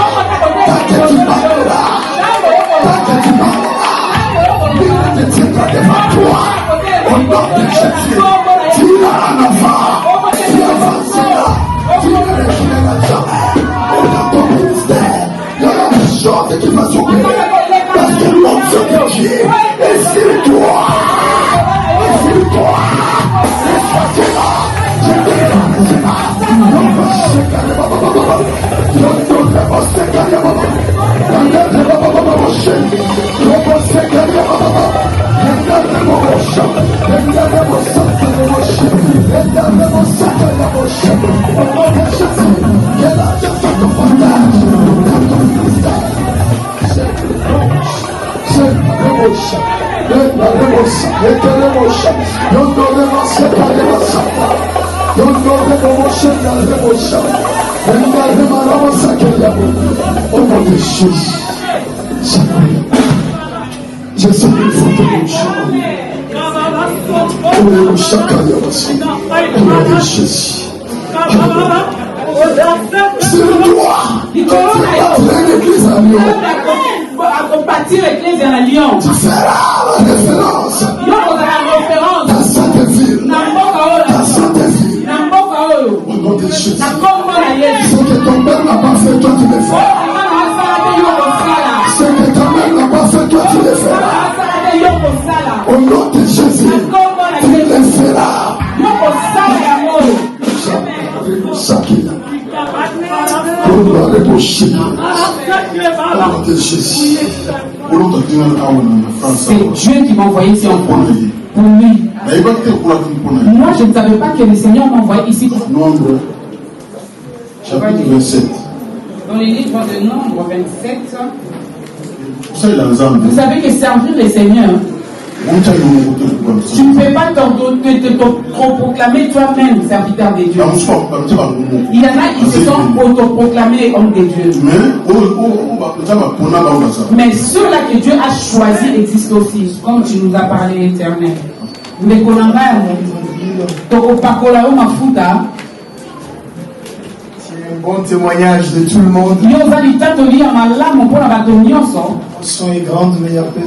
Tant que tu parleras, lui te tiendra devant toi. Au nom de Jésus, tu iras en avant. Tu avanceras. Tu ne reculeras jamais. Et dans ton ministère, il y aura des choses qui vont s'opérer. Parce que l'onction de Dieu est sur toi. Et sur toi. Laisse-moi. Je te remercie. Au nom de Jésus, je sais qu'il faut te bouger. Au nom de Jésus, c'est le droit. L'église à Lyon. Bâtir l'église à Lyon. Tu feras la référence dans cette ville. Dans cette ville. Au nom de Jésus. Ce que ton père n'a pas fait, toi tu le feras. Ce que ta mère n'a pas fait, toi tu le feras. Au nom de Jésus, tu le feras. C'est Dieu qui m'a envoyé ici en France. Pour lui. Moi, je ne savais pas que le Seigneur m'a envoyé ici pour Nombre, chapitre 27. Dans les livres de Nombre 27, Vous vous savez que servir le Seigneur, tu ne peux pas te proclamer toi-même serviteur de Dieu. Il y en a qui se sont autoproclamés hommes de Dieu. Mais ceux-là que Dieu a choisis existent aussi, comme tu nous as parlé, Éternel. C'est un bon témoignage de tout le monde. Son est grande, mais il y a peu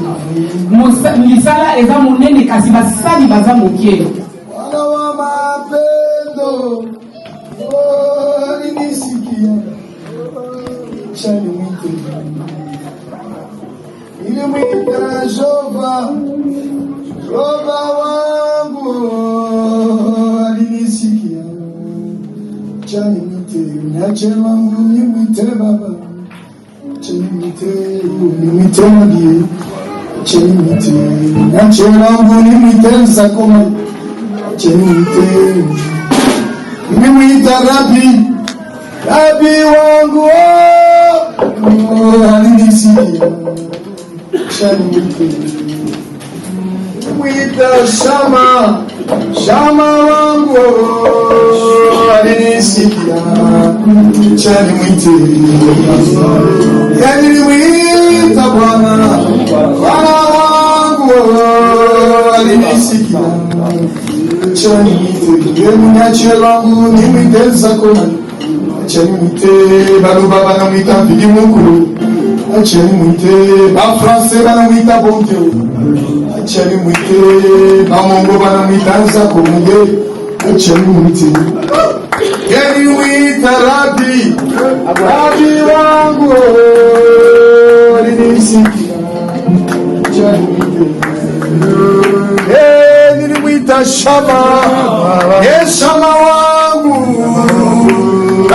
Rabi wangu alinisikia mwita shama wangu alinisikia chani mwite nilimwita Bwana wangu alinisikia chani mwite mnyache langu nimwite zakona chani mwite balo baba na mwita vidi mukuru chani mwite ba français bana mwita bonte chani mwite ba mongo bana mwita zakomunge chani mwite mwita rabi wangu alinisikia chani mwite nilimwita shama wangu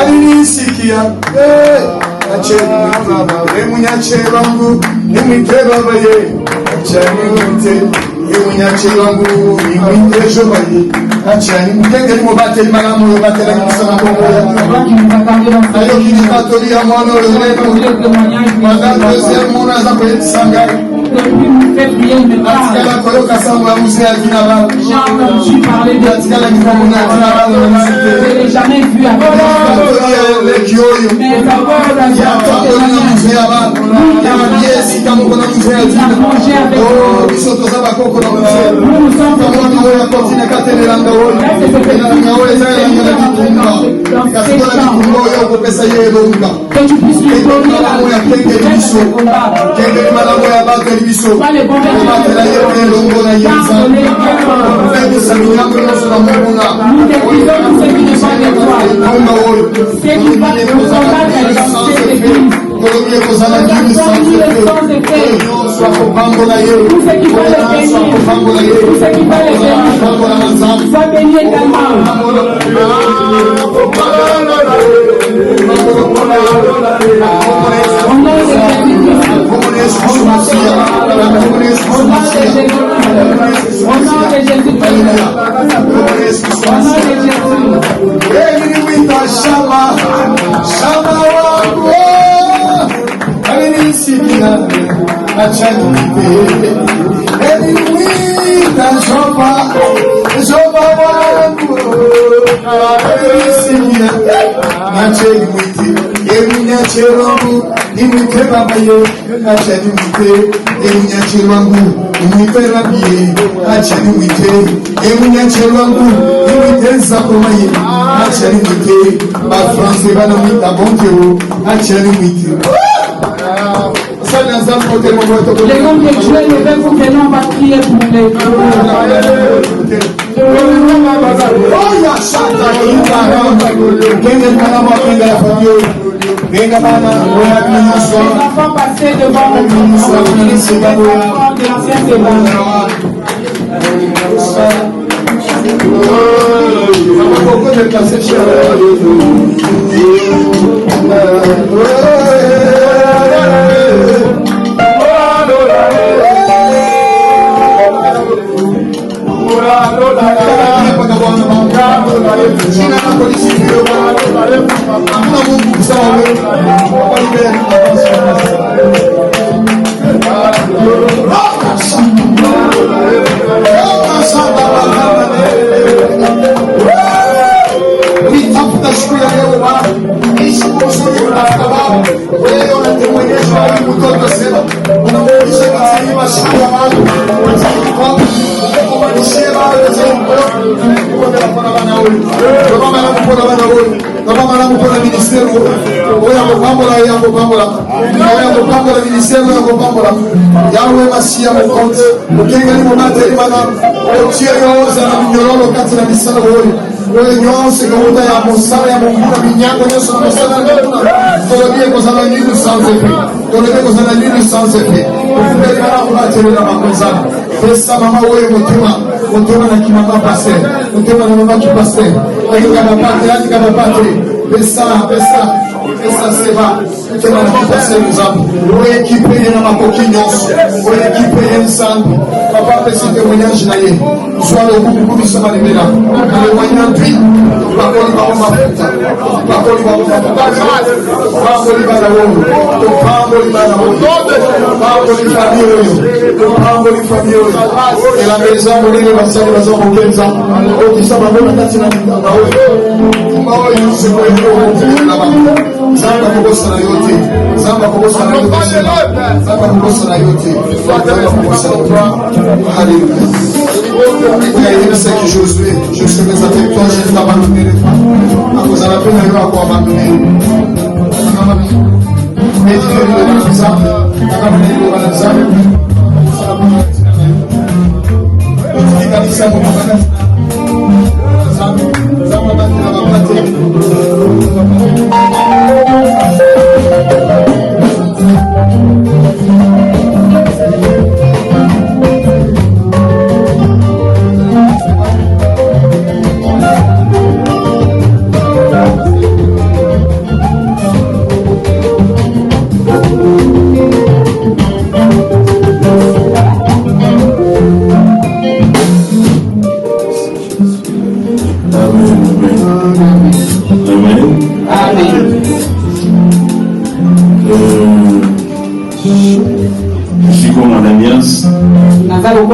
alinisikia munyache wangu nimwite baba ye achani mwite munyache wangu nimwite joba ye achani mwite mo bateli malamu yo batela kisana kongo ayo kini katoli ya mwana lelo madame deuxième mona za pe sanga depuis me fait prier, il me parle. J'ai entendu parler de Dieu. Je n'ai jamais vu avec mais d'abord, il a mangé avec que tu puisses lui donner la pas les bons nous détruisons tout ce qui n'est pas de toi. Ce qui va te combattre dans cette église. Tout ce qui va les bénir. Tout ce qui va les bénir. Sois béni également. Au nom de les hommes de Dieu levez pour que nous on va prier pour les les enfants passés devant les enfants de l'ancien Yahweh Masia Mokonzi, Ukengeli Momateli Madam, Ochiyo Zana Minyolo Kati na Misana Woi, Woi Nyonse Kamuta ya Mosala ya Mokuna Minyango Nyoso na Mosala Mokuna, Tolobie Kozana Nini sans effet, Tolobie Kozana Nini sans effet, Ukengeli Mana Momateli na Makonzana, Pesa Mama Woi Motuma na Kimama Pase, Motuma na Mama Kipase, Aika Mapate, Aika Mapate, Pesa Seba, que nós vamos fazer o equipe na macoquinhos, o equipe em sangue, papai precisa ter manhã de naí, suado o público de semana de lá, o manhã de papel para uma fruta, papel para uma fruta, papel para o papel para o papel de família, e a mesa mulher vai ser mais uma coisa, o que está mandando na tina da hoje, uma hoje se foi o Zamba kubosa na yote, Zamba kubosa na yote, Zamba kubosa na yote, Zamba kubosa na yote. Alléluia. Il sait que Josué, je serai avec toi, je ne t'abandonnerai pas. À cause de la peine, il va encore abandonner. Méditez le Zamba, abandonner le Zamba. Amen.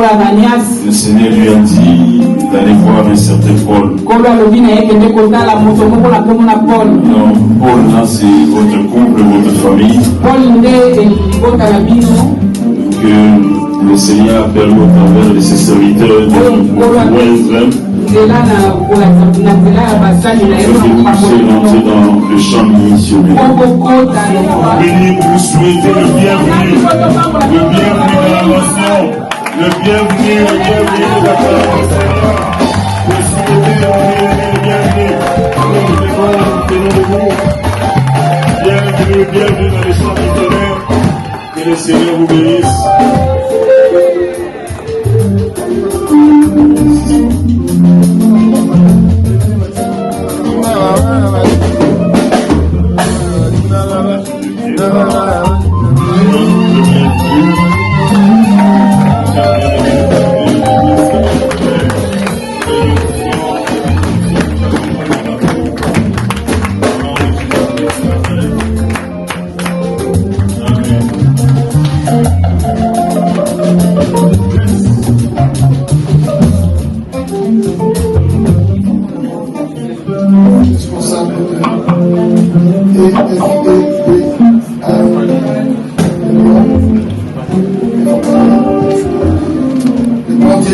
Ananias, le Seigneur lui a dit d'aller voir un certain Paul. Non, Paul, là, c'est votre couple, votre famille. Que le Seigneur a permis au travers de ses serviteurs de vous rentrer dans le champ missionnaire. Venez vous souhaiter le bienvenu dans la nation, le bienvenu de la parole du Seigneur. Vous souhaitez le bienvenu. Bienvenue dans les champs missionnaires. Que le Seigneur vous bénisse.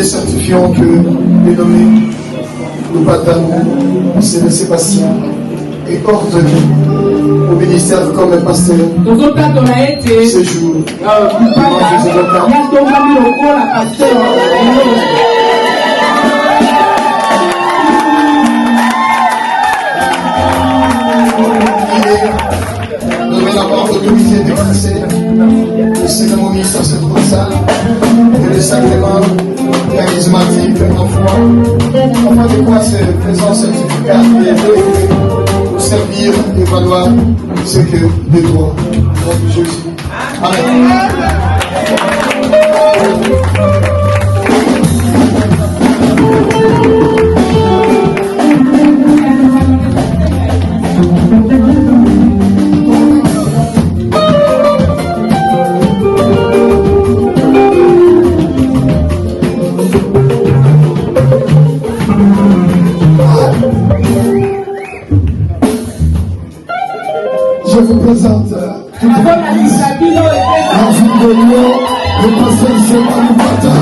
Certifiant que les nommés, le Patamou, c'est Sébastien, est ordonné au ministère comme un pasteur. Ce jour, il est dorénavant autorisé d'exercer les cérémonies sacerdotales et les sacrements charismatique, enfin de quoi c'est présent certificat qui est délivré pour servir et valoir ce que des droits. Donc Jésus. Amen. Je vous présente la ville de Lyon, le pasteur Sébastien Pata.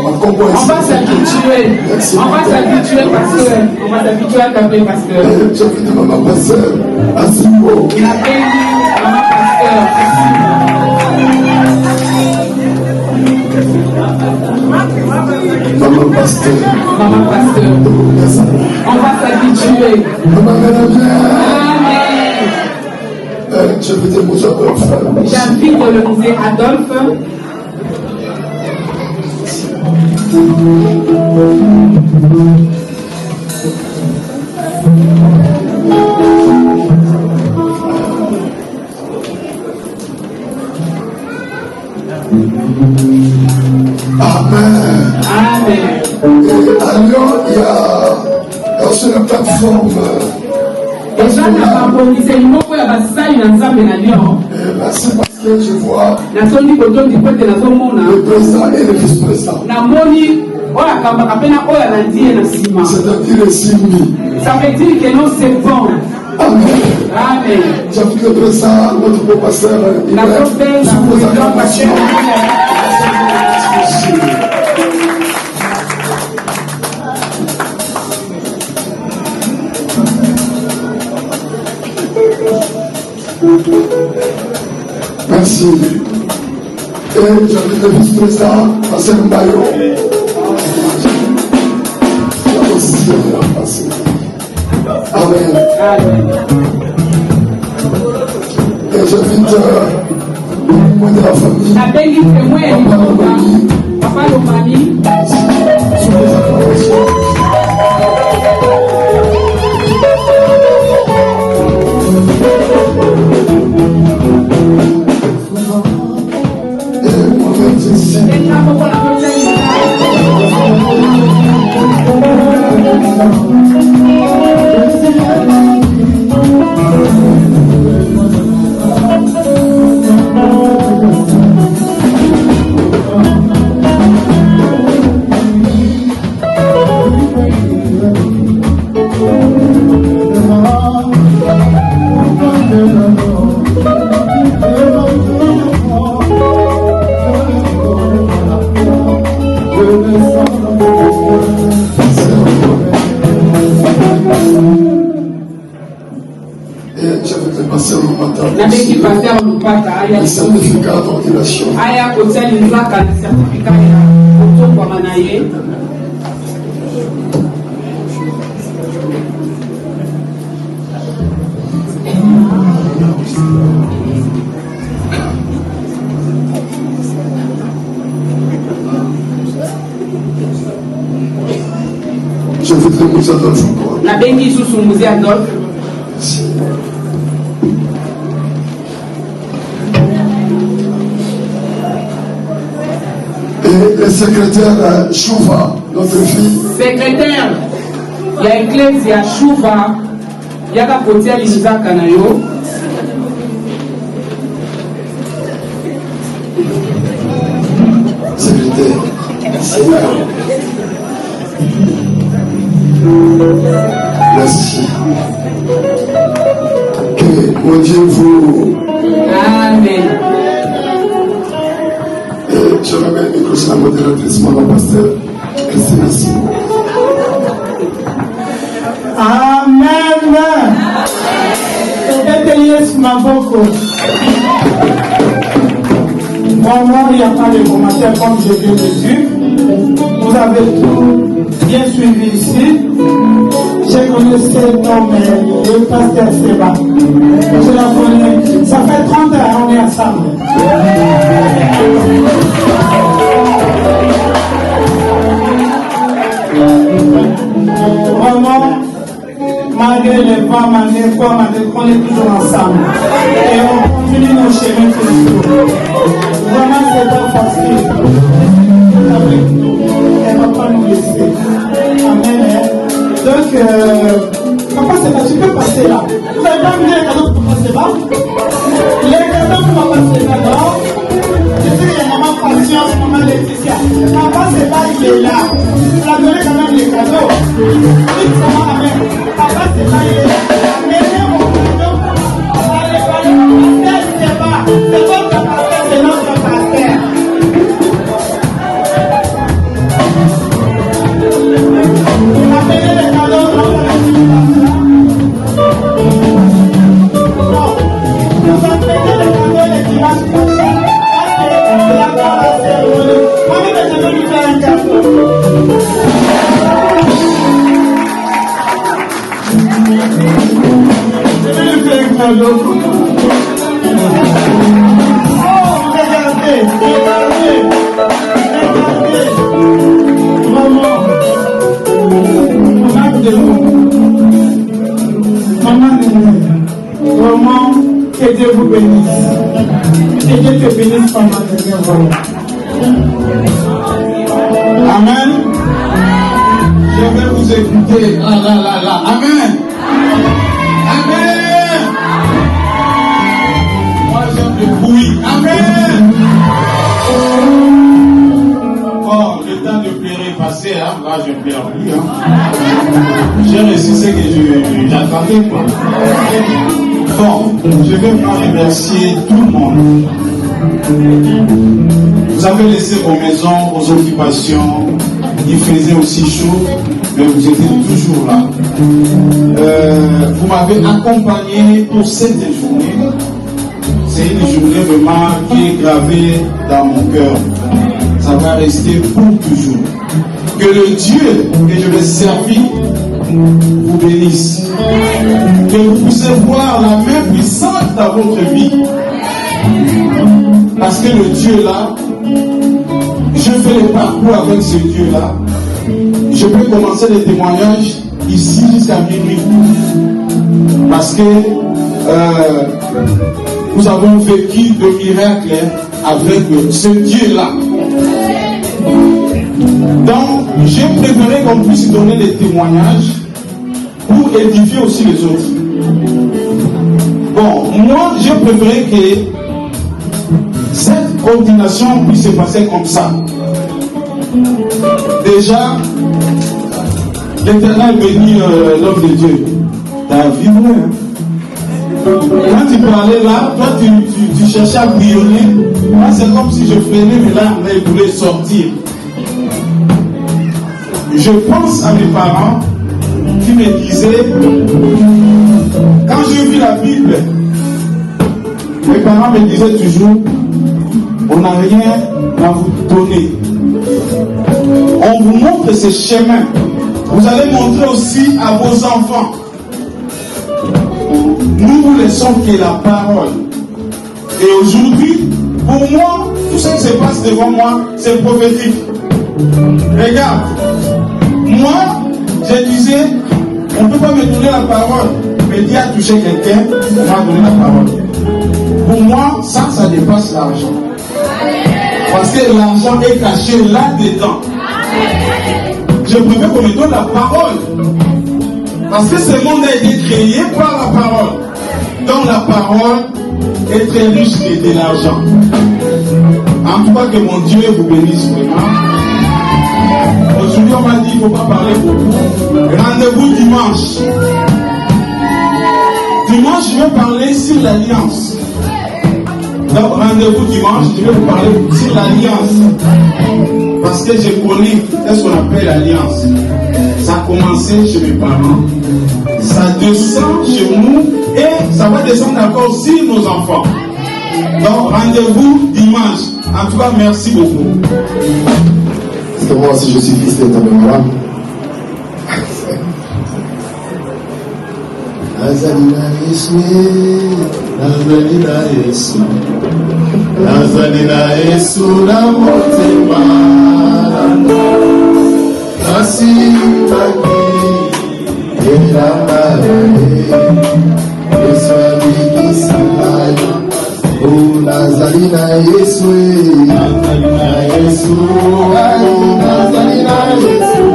On va s'habituer. On va s'habituer, pasteur. On va s'habituer à t'appeler pasteur. J'ai vu maman pasteur Asimo. On appelle maman pasteur Maman pasteur. Maman pasteur. On va s'habituer. Amen. J'invite le musée Adolphe. J'invite le musée Adolphe. Amen. Amen. Et à Lyon, il y a aussi une plateforme. C'est parce que je vois le président et le vice-président. C'est-à-dire les Simbi. Ça veut dire que nous c'est bon. Amen. Amen. J'invite le président, notre pasteur, il va sous vos acclamations. Merci. Et j'invite le vice-président, pasteur Mbayo. Amen. Amen. Et j'invite moi de la famille. Papa Lomani. Sous les acclamations. Le certificat d'ordination. Je voudrais vous Adolphe encore. La béni sous son musée Adolphe. Et le secrétaire Chouva, notre fille. Secrétaire, il y a Ecclesia Chouva, il y a Kapotia Lisa Kanayo. Secrétaire. Merci. Que mon Dieu vous. Amen. Et je remets le micro sur la modératrice, mon pasteur Christine Simon. Amen. Yes, Maboko. Vraiment, il n'y a pas de commentaires comme je viens de dire. Vous avez tout bien suivi ici. J'ai connu cet homme, le pasteur Seba. Je la connais. Ça fait 30 ans qu'on est ensemble. Vraiment, malgré les vents, malgré quoi, malgré qu'on est toujours ensemble. Et on continue nos chemins toujours. Vraiment, c'est pas facile. Avec nous. Elle ne va pas nous laisser. Amen. Donc, papa Seba, tu peux passer là. Vous n'avez pas vu les cadeaux pour papa Seba? Les cadeaux pour papa Seba, non? Je sais qu'il y a maman Patience, maman Laetitia. Papa Seba, il est là. Vous la donnez quand même les cadeaux. Dites ça, amen. Papa Seba, il est là. Amenez mon cadeau. Allez, pasteur Seba. C'est votre pasteur, c'est notre pasteur. Je vais lui faire un cadeau. Oh, regardez. Maman, vraiment, que Dieu vous bénisse. Que Dieu te bénisse, maman. Amen. Je vais vous écouter. Amen. Amen. Moi, j'aime le bruit. Amen. Oh, le temps de pleurer est passé, hein. Là, je ne pleure plus, hein. J'ai reçu ce que j'attendais, quoi. Bon, je vais vous remercier tout le monde. Vous avez laissé vos maisons, vos occupations. Il faisait aussi chaud, mais vous étiez toujours là. Vous m'avez accompagné pour cette journée. C'est une journée vraiment qui est gravée dans mon cœur. Ça va rester pour toujours. Que le Dieu que je vais servir vous bénisse. Que vous puissiez voir la main puissante dans votre vie. Parce que le Dieu là, je fais le parcours avec ce Dieu là. Je peux commencer les témoignages ici jusqu'à minuit. Parce que nous avons vécu de miracles avec ce Dieu là. Donc, j'ai préféré qu'on puisse donner des témoignages pour édifier aussi les autres. Bon, moi, j'ai préféré que cette ordination puisse se passer comme ça. Déjà, l'Éternel bénit l'homme de Dieu. T'as vu, hein? Quand tu parlais là, toi tu cherchais à bouillonner. Moi, c'est comme si je freinais, mais là, il voulait sortir. Je pense à mes parents qui me disaient, quand j'ai vu la Bible, mes parents me disaient toujours, on n'a rien à vous donner. On vous montre ce chemin. Vous allez montrer aussi à vos enfants. Nous vous laissons que la parole. Et aujourd'hui, pour moi, tout ce qui se passe devant moi, c'est prophétique. Regarde, moi, je disais, on ne peut pas me donner la parole. Mais Dieu a touché quelqu'un, on m'a donné la parole. Pour moi, ça dépasse l'argent. Parce que l'argent est caché là-dedans. Je préfère qu'on me donne la parole. Parce que ce monde a été créé par la parole. Donc la parole est très riche de l'argent. En tout cas, que mon Dieu vous bénisse vraiment. Aujourd'hui, on m'a dit qu'il ne faut pas parler beaucoup. Rendez-vous dimanche. Dimanche, je vais parler sur l'alliance. Donc, rendez-vous dimanche, je vais vous parler sur l'alliance. Parce que je connais ce qu'on appelle l'alliance. Ça a commencé chez mes parents, ça descend chez nous et ça va descendre encore sur nos enfants. Donc, rendez-vous dimanche. En tout cas, merci beaucoup. Parce que moi aussi, je suis fils de ta mémoire. Nazalina Yesu, Nazalina Yesu, na motema, nasi baki, elambale, Yesu abikisa ayo, Nazalina Yesu, Nazalina Yesu, Nazalina Yesu,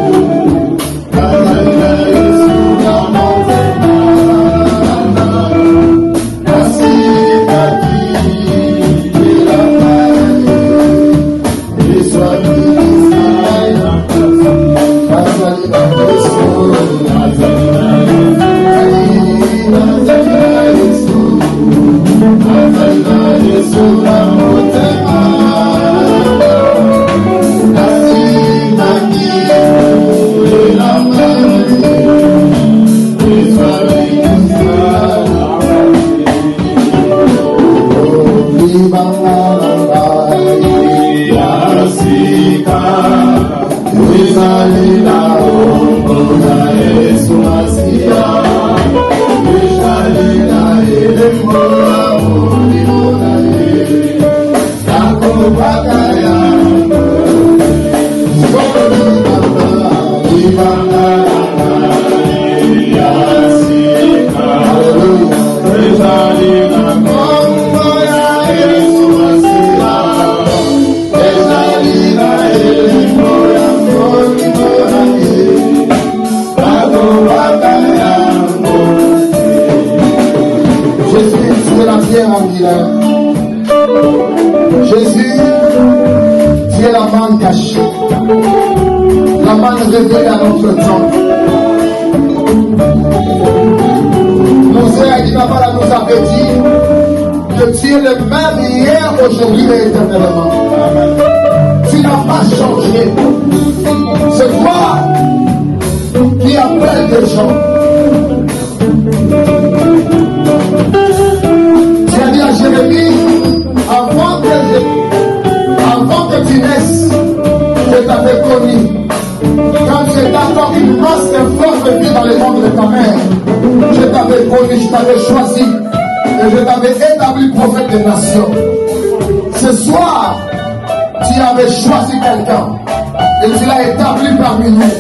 Nazalina Yesu, na motema. Yesu na motema Jésus, tu es la manne cachée, la manne révélée à notre temps. Mosée Aguinabala nous avait dit que tu es le même hier, aujourd'hui et éternellement. Tu n'as pas changé. C'est toi qui appelles des gens. Tu as dit à Jérémie, avant que tu naisses, je t'avais connu. Quand tu étais encore une masse informe de vie dans les mondes de ta mère, je t'avais connu, je t'avais choisi et je t'avais établi prophète des nations. Ce soir, tu avais choisi quelqu'un et tu l'as établi parmi nous,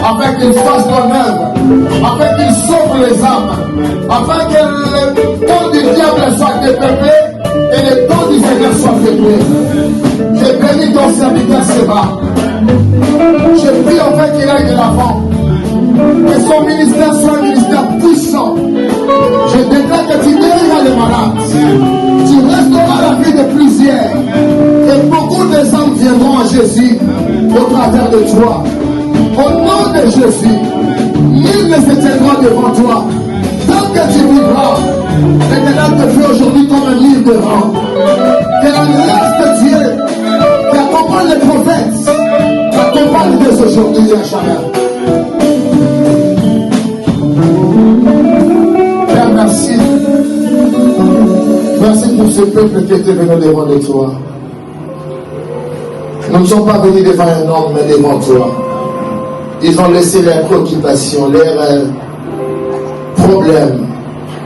afin qu'il fasse ton œuvre, afin qu'il sauve les âmes, afin que le temps du diable soit dépeuplé et le temps du Seigneur soit peuplé. J'ai béni ton serviteur Séba. Je prie afin qu'il aille de l'avant, que son ministère soit un ministère puissant. Je déclare que tu guériras les malades, tu restaureras la vie de plusieurs, et beaucoup des âmes viendront à Jésus au travers de toi. Au nom de Jésus, nul ne se tiendra devant toi. Tant que tu vivras, l'Éternel te fait aujourd'hui comme un livre de rang. Que la grâce de Dieu qui accompagne les prophètes t'accompagne dès aujourd'hui à jamais. Père, merci. Merci pour ce peuple qui était venu devant de toi. Nous ne sommes pas venus devant un homme, mais devant toi. Ils ont laissé leurs préoccupations, leurs problèmes,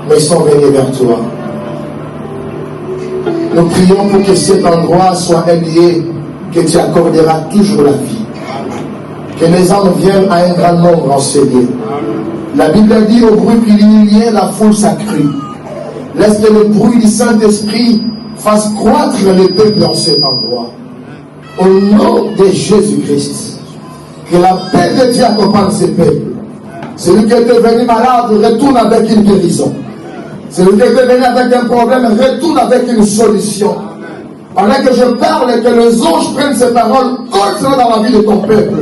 mais ils sont venus vers toi. Nous prions pour que cet endroit soit un lieu que tu accorderas toujours la vie. Que les âmes viennent à un grand nombre en ce lieu. La Bible dit au bruit qu'il y ait, la foule s'accrue. Laisse que le bruit du Saint-Esprit fasse croître le peuple dans cet endroit. Au nom de Jésus-Christ, que la paix de Dieu accompagne ce peuple. Celui qui est devenu malade retourne avec une guérison. Celui qui est devenu avec un problème retourne avec une solution. Pendant que je parle et que les anges prennent ces paroles, contre dans la vie de ton peuple.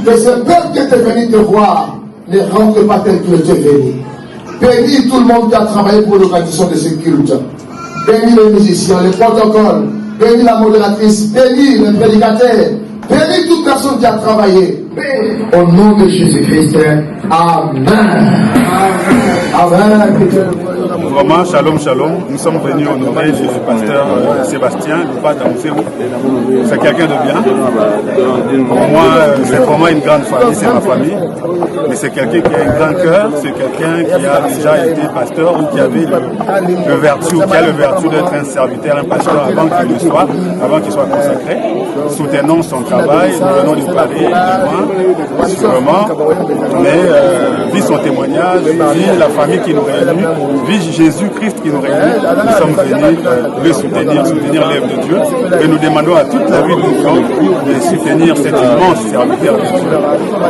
Que ce peuple qui est venu te voir ne rentre pas tel qu'il était venu. Bénis tout le monde qui a travaillé pour l'organisation de ce culte. Bénis les musiciens, les protocoles. Bénis la modératrice. Bénis le prédicateur. Bénis toute personne qui a travaillé. Au nom de Jésus-Christ. Amen. Amen. Vraiment, shalom, shalom. Nous sommes venus honorer Jésus Pasteur Sébastien, le pas d'Amoussérou. C'est quelqu'un de bien. Pour moi, c'est vraiment une grande famille, c'est ma famille. Mais c'est quelqu'un qui a un grand cœur, c'est quelqu'un qui a déjà été pasteur ou qui avait le vertu, ou qui a le vertu d'être un serviteur, un pasteur avant qu'il le soit, avant qu'il soit consacré. Soutenons son travail, nous venons lui parler, sûrement, mais vit son témoignage, vit la famille qui nous réunit, vit Jésus-Christ qui nous réunit. Nous sommes venus le soutenir l'œuvre de Dieu, et nous demandons à toute la ville de Caen de soutenir cet immense serviteur de Dieu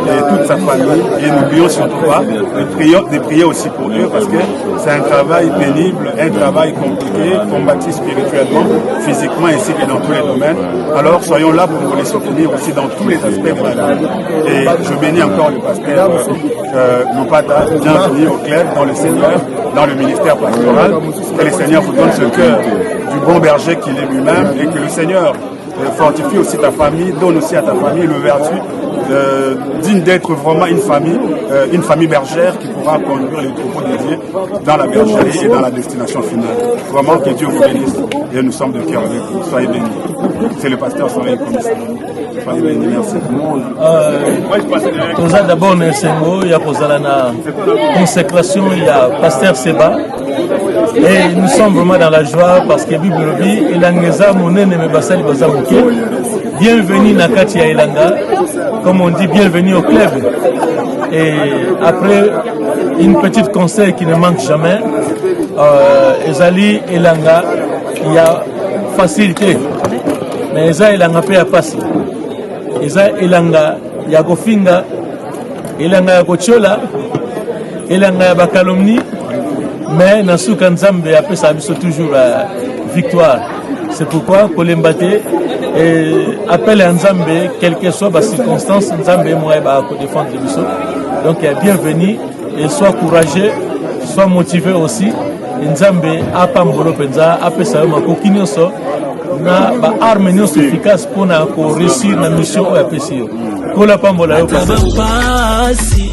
et toute sa famille. Et n'oublions surtout pas de prier aussi pour eux, parce que c'est un travail pénible, un travail compliqué, combattu spirituellement, physiquement ainsi que dans tous les domaines. Alors soyons là pour les soutenir aussi dans tous les aspects de la vie. Et je bénis encore le pasteur Lopata, bienvenue au club, dans le Seigneur, dans le ministère pastoral. Que le Seigneur vous donne ce cœur du bon berger qu'il est lui-même, et que le Seigneur fortifie aussi ta famille, donne aussi à ta famille le vertu digne d'être vraiment une famille bergère qui pourra conduire les troupeaux dédiés dans la bergerie et dans la destination finale. Vraiment que Dieu vous bénisse, et nous sommes de cœur avec vous. Soyez bénis. C'est le pasteur Soleil Commissaire. Soyez bénis, merci. D'abord, merci. Il y a la consécration, il y a pasteur Séba. Et nous sommes vraiment dans la joie parce que Bible dit bienvenue Nakati à Elanga, comme on dit, bienvenue au club. Et après une petite conseil qui ne manque jamais, Ezali Elanga, il y a facilité, mais Ezali Elanga peut à passer. Ezali Elanga, il y a Gofinga, Elanga ya Gochola, Elanga ya Bakalomni, mais Nasuka Nzambe après ça a toujours la victoire. C'est pourquoi Kolembate appelle à Nzambe, quelle que soit la circonstance, Nzambe moi va défendre le biso. Donc bienvenue et sois courageux, sois motivé aussi. Nzambe a pas mbolo penza, a ça ma coquinho so na ba arme efficace pour na réussir la mission au APCO. Kola pambola yo pasi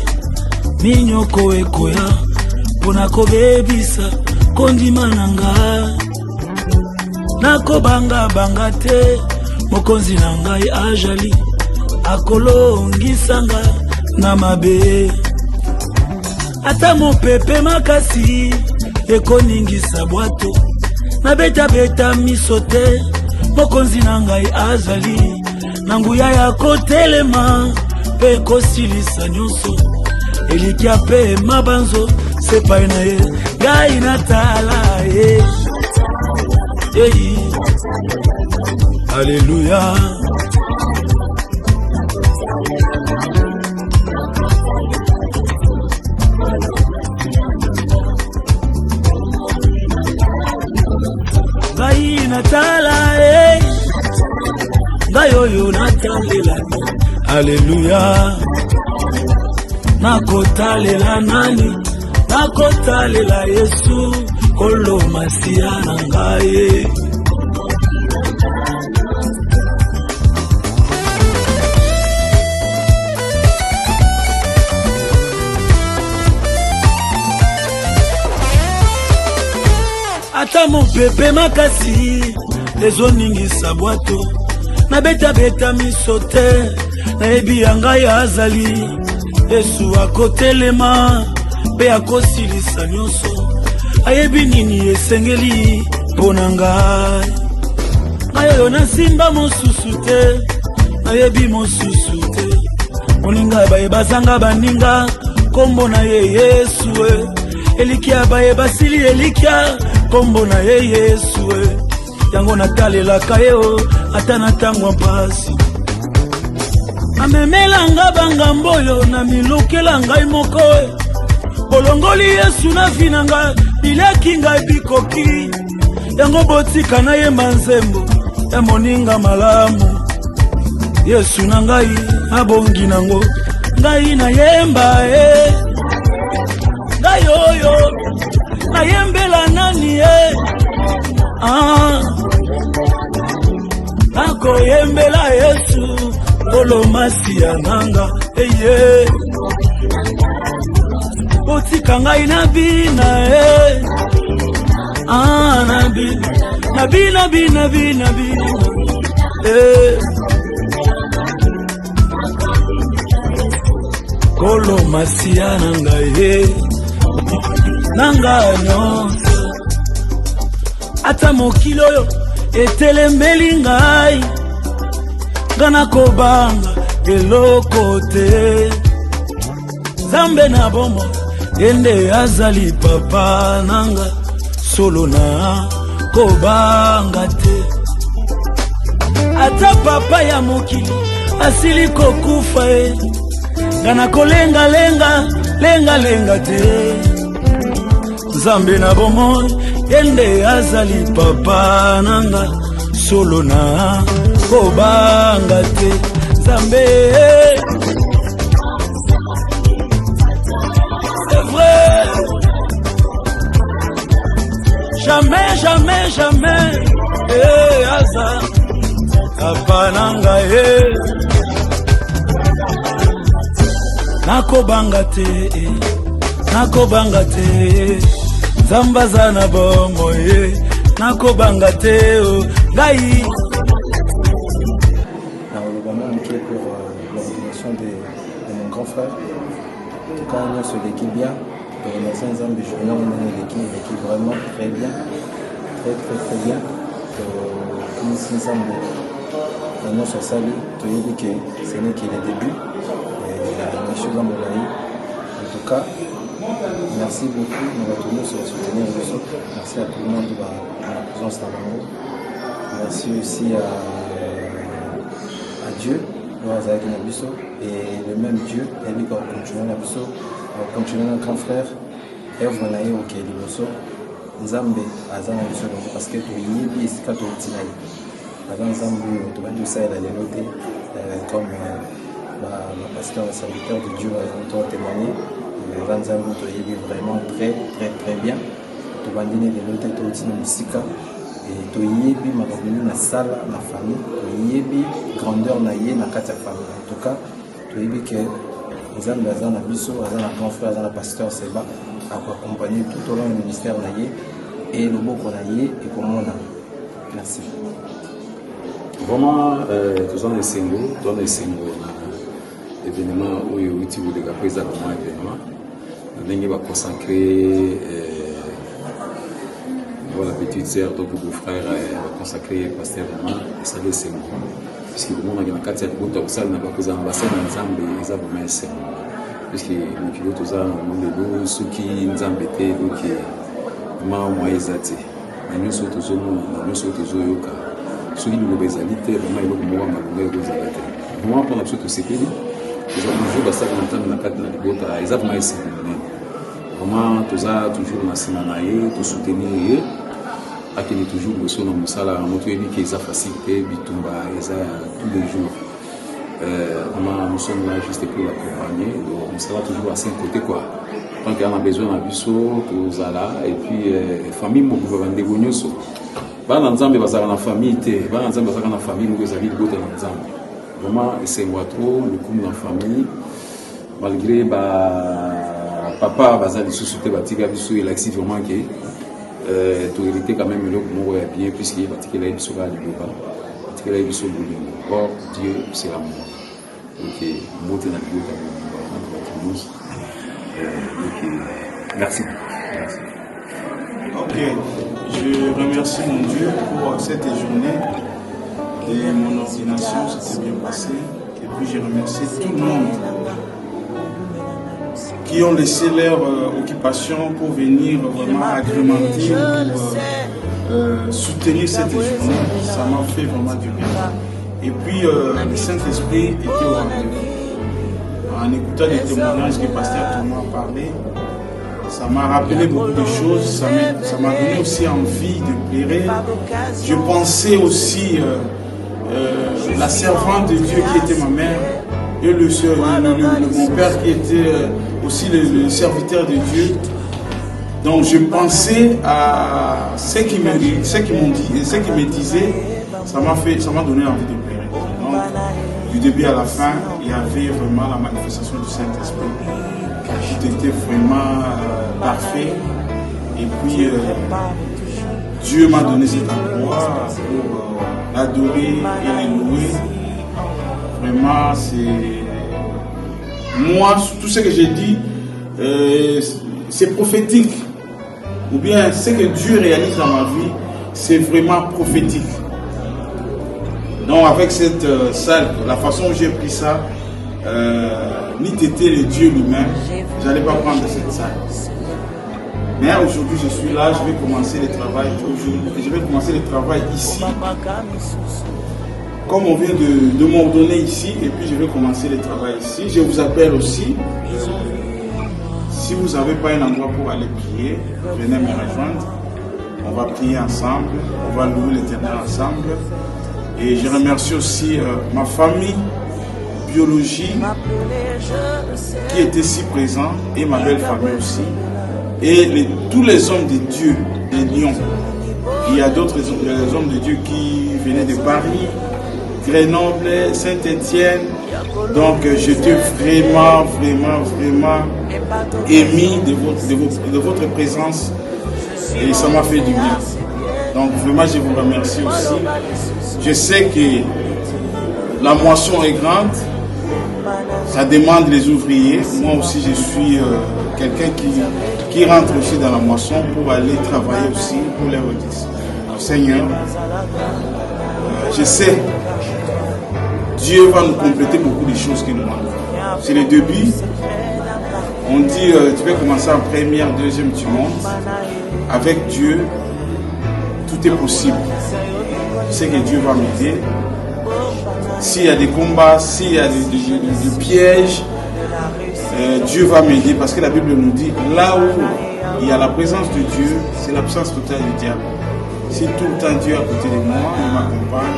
minyoko ekoya pona kobebisa kondima nanga nako banga te mokonzi nangai ajali akolongisanga na mabe ata mopepe makasi ekoningisa bwato na beta misote mokonzi nangai azali nanguya ya kotelema pe kosilisa nyonso elikia pe mabanzo sepai na ye ngai natala ye hey. Alléluia. Ngai natala hey. Ngai oyo natalela. Alléluia. Nakotalela nani? Nakotalela Yesu kolo masia na ngai. Ata mopepe makasi ezoningisa bwato na beta misote na ebi yangai azali Yesu akotelema pe akosilisa nyonso ayebi nini esengeli pona ngai ngai oyo nasimba mosusu te nayebi mosusu te moninga bayebazanga baninga kombo na ye Yesu elikia bayebasili elikia kombo na ye Yesu yango natalelaka ye ata na ntango mpasi amemelanga bangambo oyo na milukela ngai moko bolongoli Yesu na vi na ngai bileki ngai bikoki yango botika na ye manzembo ya moninga malamu Yesu na ngai abongi nango ngai nayemba ngai oyo nayembela nani nakoyembela Yesu kolomasi ya nanga botika ngai na bina na bina kolomasi ya nanga nanga nyonso ata mokili oyo etelembeli ngai ngana kobanga eloko te Zambe na bomo ende azali papa nanga solo na kobanga te ata papa ya mokili asili kokufa ngana kolenga lenga te Zambe na bomo ende azali papa nanga solo na kobanga te Zambe c'est vrai jamais aza papa nanga nakobanga te Zambazana bomo nakobanga te ngai. Vraiment inquiet pour l'organisation de mon grand frère. En tout cas, on se l'équipe bien. Pour les médecins, Nzambe journée, on a l'équipe vraiment très bien. Très bien. Ici, Nzambe, on a sali, tu as dit que ce n'est que le début. En tout cas, merci beaucoup. On va tourner sur le soutenir. Merci à tout le monde de la présence dans le monde. Merci aussi à Dieu, et le même Dieu, il va continuer notre grand frère, œuvre na ye okeye liboso nzambe aza na biso longo parce que toyebi esika touti na ye aza nzambe oyo tobandi kosalela lelo te comme bapasteur baserviteur de Dieu to témoigner aza nzambe oyo toyebi vraiment très bien tobandi ne lelo te touti na mosika toyebi makambo nini na sala na famille toyebi grandeur na ye na kati ya famille en tout cas toyebi ke nzambe aza na biso aza na grand frère aza na pasteur Seba accompagner tout au long du ministère na ye et le beau qu'on a yé et comment on a. Merci. Vraiment, tous les singles, événement où il y a des gars vraiment événement. Nous va consacrer la petite sœur, donc le frère va consacrer pasteur vraiment ça des singles. Puisque le monde a une carte de route, ça n'a pas posé ambassade ensemble et ça vraiment c'est. Puisque les pilotes ont un monde ceux qui nous embêtaient donc moi ezati na nyonso tozoyoka soki liloba ezali te vraiment eloko moko malonga ekozala te vraiment mpona biso tosepeli eza toujours basali na ntango na kati na libota eza vraiment esepeli monene vraiment toza toujours na nsima na ye tosoutenir ye akende toujours liboso na mosala yango toyebi ke eza facile te bitumba eza tous les jours vraiment nous sommes là juste pour l'accompagner donc on sera toujours à ses côtés quoi. Tant qu'on a besoin de biso, tozala et puis famille mo kuva bandeko nyonso. Bana nzambe bazala na famille te, bana nzambe bazala na famille ngo ezali bota na nzambe. Vraiment c'est moi trop le coup na famille malgré papa bazali sous-souté batika biso il active vraiment que to hérité quand même le mot est bien puisqu'il batika la biso ba liboba. Batika la biso bolingo. Or Dieu c'est l'amour. OK, monter na bota na merci. Ok, je remercie mon Dieu pour cette journée et mon ordination, c'était bien passé. Et puis je remercie tout le monde qui ont laissé leur occupation pour venir vraiment agrémenter, pour soutenir cette journée. Ça m'a fait vraiment du bien. Et puis le Saint-Esprit était au rendez-vous. En écoutant les témoignages que Pasteur Thomas a parlé, ça m'a rappelé beaucoup de choses, ça m'a donné aussi envie de pleurer. Je pensais aussi la servante de Dieu qui était ma mère et mon père qui était aussi le serviteur de Dieu. Donc je pensais à ce qu'ils m'ont dit, ce qu'ils me disaient, ça m'a donné envie de pleurer. Donc, du début à la fin, il y avait vraiment la manifestation du Saint-Esprit. Tout était vraiment parfait. Et puis, Dieu m'a donné cet endroit pour l'adorer et le louer. Vraiment, c'est... Moi, tout ce que j'ai dit, c'est prophétique. Ou bien, ce que Dieu réalise dans ma vie, c'est vraiment prophétique. Donc avec cette salle, la façon dont j'ai pris ça, ni t'étais le Dieu lui-même, je n'allais pas prendre cette salle. Mais aujourd'hui je suis là, je vais commencer le travail aujourd'hui, je vais commencer le travail ici. Comme on vient de m'ordonner ici, et puis je vais commencer le travail ici. Je vous appelle aussi, si vous n'avez pas un endroit pour aller prier, venez me rejoindre. On va prier ensemble, on va louer l'Éternel ensemble. Et je remercie aussi ma famille biologie qui était si présente et ma belle famille aussi. Et tous les hommes de Dieu, les lions. Il y a d'autres hommes de Dieu qui venaient de Paris, Grenoble, Saint-Étienne. Donc j'étais vraiment ému de votre présence et ça m'a fait du bien. Donc vraiment je vous remercie aussi. Je sais que la moisson est grande, ça demande les ouvriers. Moi aussi je suis quelqu'un qui rentre aussi dans la moisson pour aller travailler aussi pour les redis. Seigneur, je sais, Dieu va nous compléter beaucoup de choses qui nous manquent. C'est le début. On dit, tu vas commencer en première, deuxième, tu montes. Avec Dieu, tout est possible. Je sais que Dieu va m'aider. S'il y a des combats, s'il y a des pièges, Dieu va m'aider, parce que la Bible nous dit, là où il y a la présence de Dieu, c'est l'absence totale du diable. Si tout le temps Dieu est à côté de moi, il m'accompagne,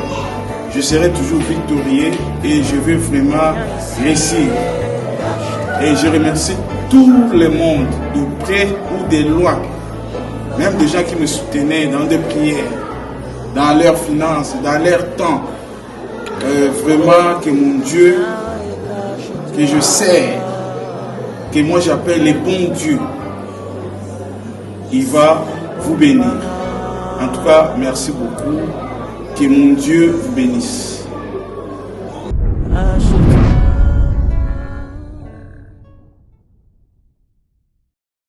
je serai toujours victorieux et je vais vraiment réussir. Et je remercie tout le monde, de près ou de loin, même des gens qui me soutenaient dans des prières, dans leurs finances, dans leur temps. Vraiment que mon Dieu, que je sais, que moi j'appelle le bon Dieu, il va vous bénir. En tout cas, merci beaucoup. Que mon Dieu vous bénisse.